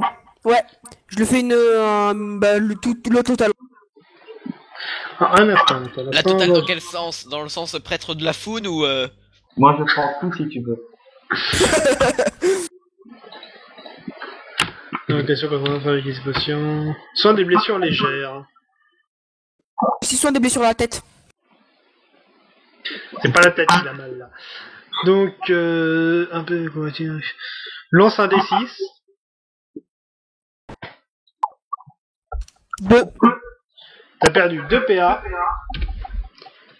[SPEAKER 4] Ouais. Je le fais le total.
[SPEAKER 1] Alors, un instant.
[SPEAKER 2] La totale dans quel sens? Dans le sens prêtre de la foune ou
[SPEAKER 3] Moi, je prends tout si tu veux.
[SPEAKER 1] Donc, bien sûr, quand on va faire avec les potions. Soin des blessures légères.
[SPEAKER 4] Si soin des blessures à la tête.
[SPEAKER 1] C'est pas la tête qui a mal là. Donc, un peu, comment dire, lance un D6.
[SPEAKER 4] 2.
[SPEAKER 1] T'as perdu 2 PA.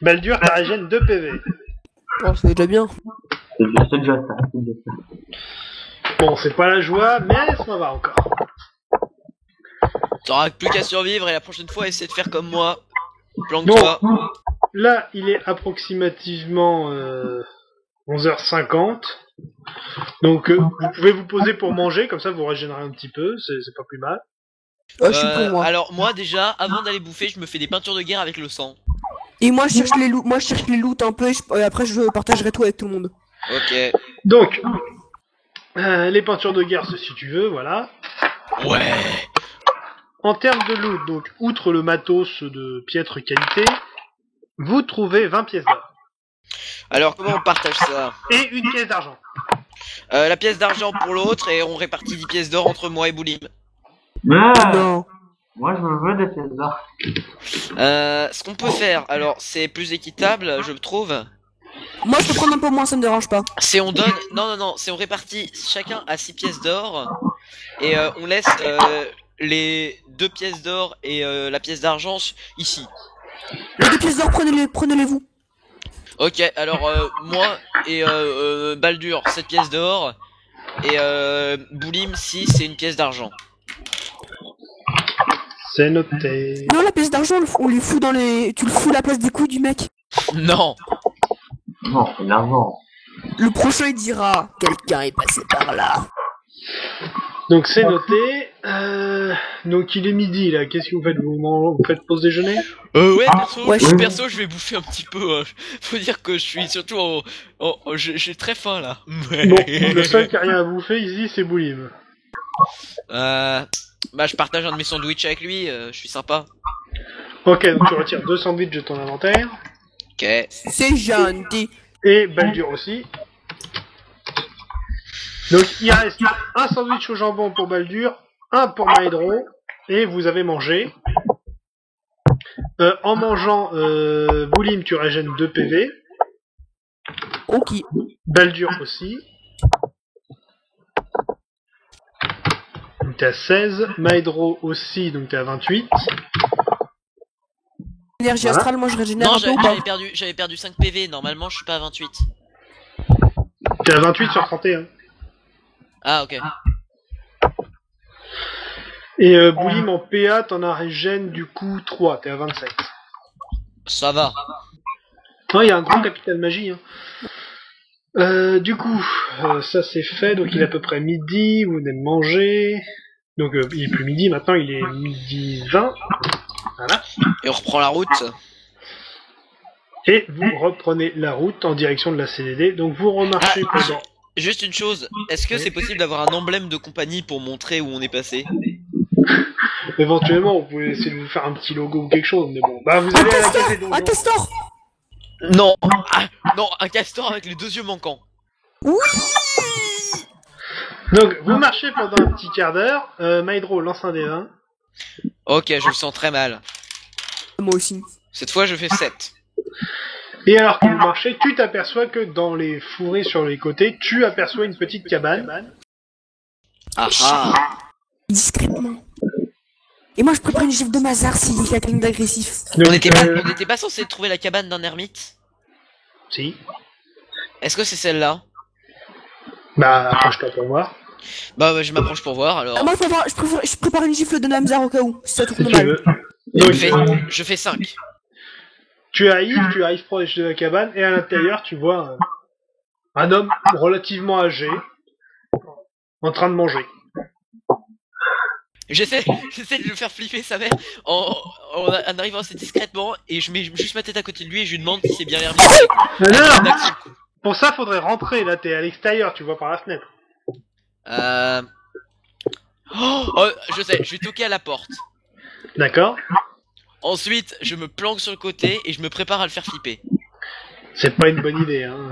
[SPEAKER 1] Baldur, t'as régène 2 PV.
[SPEAKER 4] Oh, c'est déjà bien.
[SPEAKER 3] C'est déjà ça.
[SPEAKER 1] Bon, c'est pas la joie, mais ça va encore.
[SPEAKER 2] t'auras plus qu'à survivre et la prochaine fois essaie de faire comme moi. Planque-toi.
[SPEAKER 1] Bon, là, il est approximativement 11h50. Donc, vous pouvez vous poser pour manger, comme ça vous régénérez un petit peu, c'est pas plus mal.
[SPEAKER 4] Oh, je suis pour moi.
[SPEAKER 2] Alors moi déjà, avant d'aller bouffer, je me fais des peintures de guerre avec le sang.
[SPEAKER 4] Et moi je cherche les loots un peu et après je partagerai tout avec tout le monde.
[SPEAKER 2] Ok.
[SPEAKER 1] Donc, les peintures de guerre, si tu veux, voilà.
[SPEAKER 2] Ouais.
[SPEAKER 1] En termes de loot, donc, outre le matos de piètre qualité, vous trouvez 20 pièces d'or.
[SPEAKER 2] Alors comment on partage ça?
[SPEAKER 1] Et une pièce d'argent.
[SPEAKER 2] La pièce d'argent pour l'autre et on répartit 10 pièces d'or entre moi et Boulim.
[SPEAKER 3] Ah,
[SPEAKER 4] Non.
[SPEAKER 3] Moi, je veux des pièces d'or.
[SPEAKER 2] Ce qu'on peut faire, alors c'est plus équitable, je trouve.
[SPEAKER 4] Moi, je peux prendre un peu moins, ça me dérange pas.
[SPEAKER 2] C'est on donne, non, c'est on répartit chacun à 6 pièces d'or et on laisse les 2 pièces d'or et la pièce d'argent ici.
[SPEAKER 4] Les 2 pièces d'or, prenez-les vous.
[SPEAKER 2] Ok, alors moi et Baldur 7 pièces d'or et Boulim 6 et une pièce d'argent.
[SPEAKER 1] C'est noté.
[SPEAKER 4] Non, la pièce d'argent, on lui fout dans les... Tu le fous à la place des couilles du mec.
[SPEAKER 2] Non.
[SPEAKER 3] Non, c'est de l'argent.
[SPEAKER 4] Le prochain, il dira, quelqu'un est passé par là.
[SPEAKER 1] Donc c'est noté. Donc il est midi là. Qu'est-ce que vous faites? Vous faites pause déjeuner?
[SPEAKER 2] Ouais, perso,
[SPEAKER 4] Ouais,
[SPEAKER 2] perso, je vais bouffer un petit peu. Faut dire que je suis surtout j'ai très faim là.
[SPEAKER 1] Bon, le seul qui a rien à bouffer ici, c'est Boulim.
[SPEAKER 2] Bah je partage un de mes sandwichs avec lui. Je suis sympa.
[SPEAKER 1] Ok, donc tu retires 2 sandwichs de ton inventaire.
[SPEAKER 2] Ok.
[SPEAKER 4] C'est gentil.
[SPEAKER 1] Et Baldur aussi. Donc il reste un sandwich au jambon pour Baldur, un pour Maedro, et vous avez mangé. En mangeant, Boulim, tu régènes 2 PV.
[SPEAKER 4] Ok.
[SPEAKER 1] Baldur aussi. Donc t'es à 16. Maedro aussi, donc t'es à 28.
[SPEAKER 4] Énergie
[SPEAKER 1] Voilà.
[SPEAKER 4] astrale, moi je régénère
[SPEAKER 2] Non,
[SPEAKER 4] un peu ou pas?
[SPEAKER 2] j'avais perdu 5 PV. Normalement, je suis pas à 28.
[SPEAKER 1] T'es à 28 sur 31.
[SPEAKER 2] Ah ok.
[SPEAKER 1] Et Boulim en PA, t'en as régène du coup 3, t'es à 27.
[SPEAKER 2] Ça va.
[SPEAKER 1] Non, il y a un grand capital magie. Hein. Du coup, ça c'est fait, donc il est à peu près midi, vous venez de manger. Donc il est plus midi, maintenant il est midi 20. Voilà.
[SPEAKER 2] Et on reprend la route.
[SPEAKER 1] Et vous reprenez la route en direction de la CDD, donc vous remarchez pendant...
[SPEAKER 2] Juste une chose, est-ce que c'est possible d'avoir un emblème de compagnie pour montrer où on est passé?
[SPEAKER 1] Éventuellement, vous pouvez essayer de vous faire un petit logo ou quelque chose, mais bon. Bah vous allez à la caisse des donjons.
[SPEAKER 4] Un castor.
[SPEAKER 2] Non, non, un castor avec les 2 yeux manquants.
[SPEAKER 4] Oui.
[SPEAKER 1] Donc vous marchez pendant un petit quart d'heure, Maedro lance un des 20.
[SPEAKER 2] Ok, je le sens très mal.
[SPEAKER 4] Moi aussi.
[SPEAKER 2] Cette fois, je fais 7.
[SPEAKER 1] Et alors que vous marchez, tu t'aperçois que dans les fourrés sur les côtés, tu aperçois une petite cabane.
[SPEAKER 2] Ah ah.
[SPEAKER 4] Discrètement. Et moi je prépare une gifle de Mazar s'il y a quelqu'un d'agressif.
[SPEAKER 1] Donc,
[SPEAKER 2] On n'était pas censé trouver la cabane d'un ermite?
[SPEAKER 1] Si.
[SPEAKER 2] Est-ce que c'est celle-là?
[SPEAKER 1] Bah, approche-toi pour voir.
[SPEAKER 2] Bah, je m'approche pour voir alors.
[SPEAKER 4] Moi je prépare une gifle de Namzar au cas où, si ça
[SPEAKER 1] Si
[SPEAKER 4] tourne
[SPEAKER 1] tu
[SPEAKER 4] mal.
[SPEAKER 1] veux.
[SPEAKER 2] Je
[SPEAKER 1] Donc,
[SPEAKER 2] fais 5.
[SPEAKER 1] tu arrives proche de la cabane, et à l'intérieur, tu vois un homme relativement âgé, en train de manger.
[SPEAKER 2] J'essaie de le faire flipper sa mère en arrivant assez discrètement et je mets juste ma tête à côté de lui et je lui demande si c'est bien l'ermite.
[SPEAKER 1] Non, pour ça, faudrait rentrer, là, t'es à l'extérieur, tu vois par la fenêtre.
[SPEAKER 2] Oh, je sais, je vais toquer à la porte.
[SPEAKER 1] D'accord.
[SPEAKER 2] Ensuite, je me planque sur le côté et je me prépare à le faire flipper.
[SPEAKER 1] C'est pas une bonne idée, hein.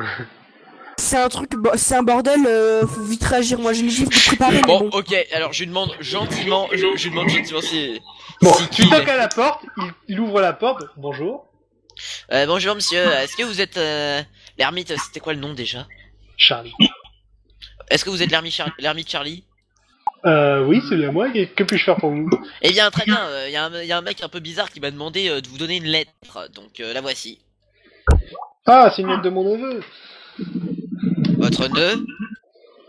[SPEAKER 4] C'est un truc, c'est un bordel, faut vite réagir. Moi j'ai une gifle de préparer. mais
[SPEAKER 2] Bon,
[SPEAKER 4] bon.
[SPEAKER 2] ok, alors je lui demande gentiment, je lui demande gentiment si...
[SPEAKER 1] Bon,
[SPEAKER 2] si
[SPEAKER 1] tu toques à la porte, il ouvre la porte, bonjour.
[SPEAKER 2] Bonjour monsieur, est-ce que vous êtes l'ermite, c'était quoi le nom déjà?
[SPEAKER 1] Charlie.
[SPEAKER 2] Est-ce que vous êtes l'ermite Charlie?
[SPEAKER 1] Oui, c'est bien moi, que puis-je faire pour vous?
[SPEAKER 2] Eh bien, très bien, y a un mec un peu bizarre qui m'a demandé de vous donner une lettre, donc la voici.
[SPEAKER 1] Ah, c'est une lettre de mon neveu.
[SPEAKER 2] Votre neveu?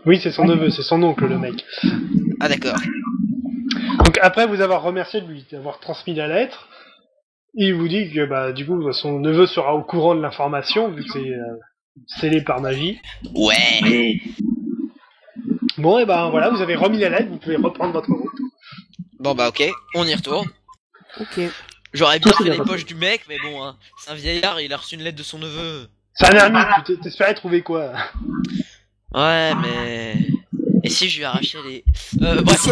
[SPEAKER 1] Oui, c'est son neveu, c'est son oncle, le mec.
[SPEAKER 2] Ah d'accord.
[SPEAKER 1] Donc après vous avoir remercié de lui d'avoir transmis la lettre, il vous dit que bah du coup son neveu sera au courant de l'information vu que c'est scellé par magie.
[SPEAKER 2] Ouais.
[SPEAKER 1] Bon et ben voilà, vous avez remis la lettre, vous pouvez reprendre votre route.
[SPEAKER 2] Bon bah ok, on y retourne.
[SPEAKER 4] Ok.
[SPEAKER 2] J'aurais bien
[SPEAKER 1] Tout
[SPEAKER 2] fait
[SPEAKER 1] s'est
[SPEAKER 2] les
[SPEAKER 1] bien
[SPEAKER 2] poches du mec, mais bon, hein, c'est un vieillard, il a reçu une lettre de son neveu.
[SPEAKER 1] C'est un ermite, tu t'espérais trouver quoi?
[SPEAKER 2] Ouais, mais... Et si je lui arrachais les... bref,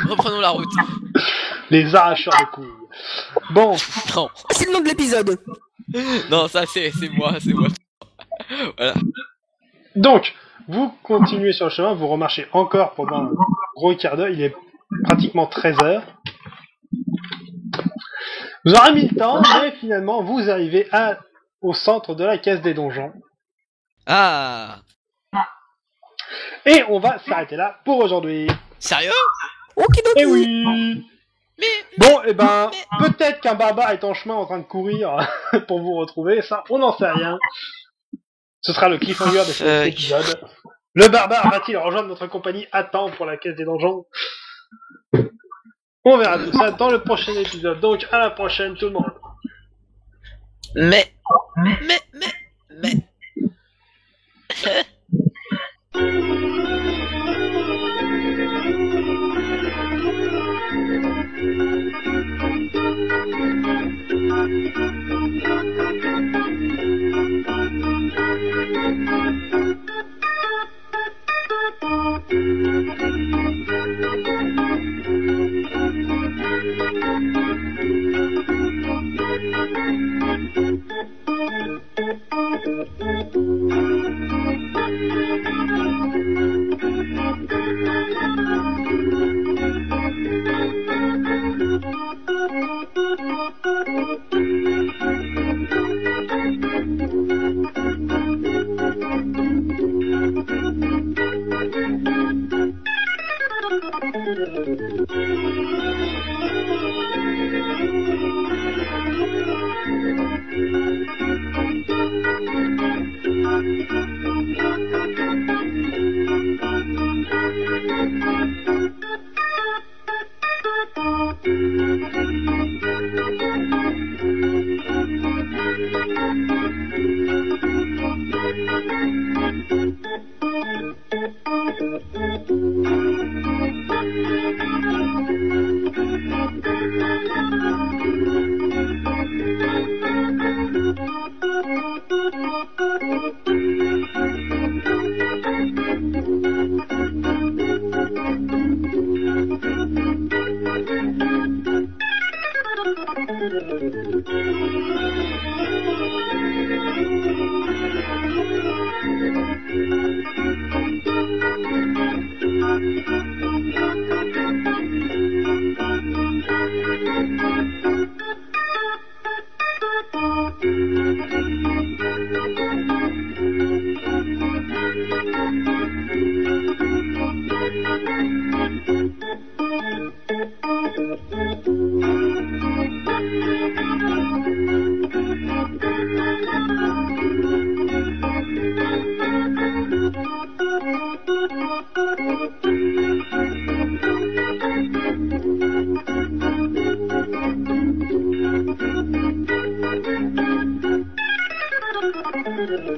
[SPEAKER 2] reprenons la route.
[SPEAKER 1] Les arracheurs de couilles. Bon,
[SPEAKER 2] Non,
[SPEAKER 4] C'est le nom de l'épisode.
[SPEAKER 2] non, ça c'est moi. Voilà.
[SPEAKER 1] donc vous continuez sur le chemin, vous remarchez encore pendant un gros quart d'heure, il est pratiquement 13h. Vous aurez mis le temps, mais finalement, vous arrivez au centre de la caisse des donjons.
[SPEAKER 2] Ah.
[SPEAKER 1] Et on va s'arrêter là pour aujourd'hui.
[SPEAKER 2] Sérieux?
[SPEAKER 4] Okidoki.
[SPEAKER 1] Eh oui.
[SPEAKER 2] Mais...
[SPEAKER 1] Bon, et ben, peut-être qu'un barbare est en chemin en train de courir pour vous retrouver, ça, on n'en sait rien. Ce sera le cliffhanger de cet épisode. Le barbare va-t-il rejoindre notre compagnie à temps pour la caisse des donjons? On verra tout ça dans le prochain épisode, donc à la prochaine tout le monde.
[SPEAKER 2] Mais...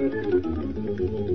[SPEAKER 1] Thank you.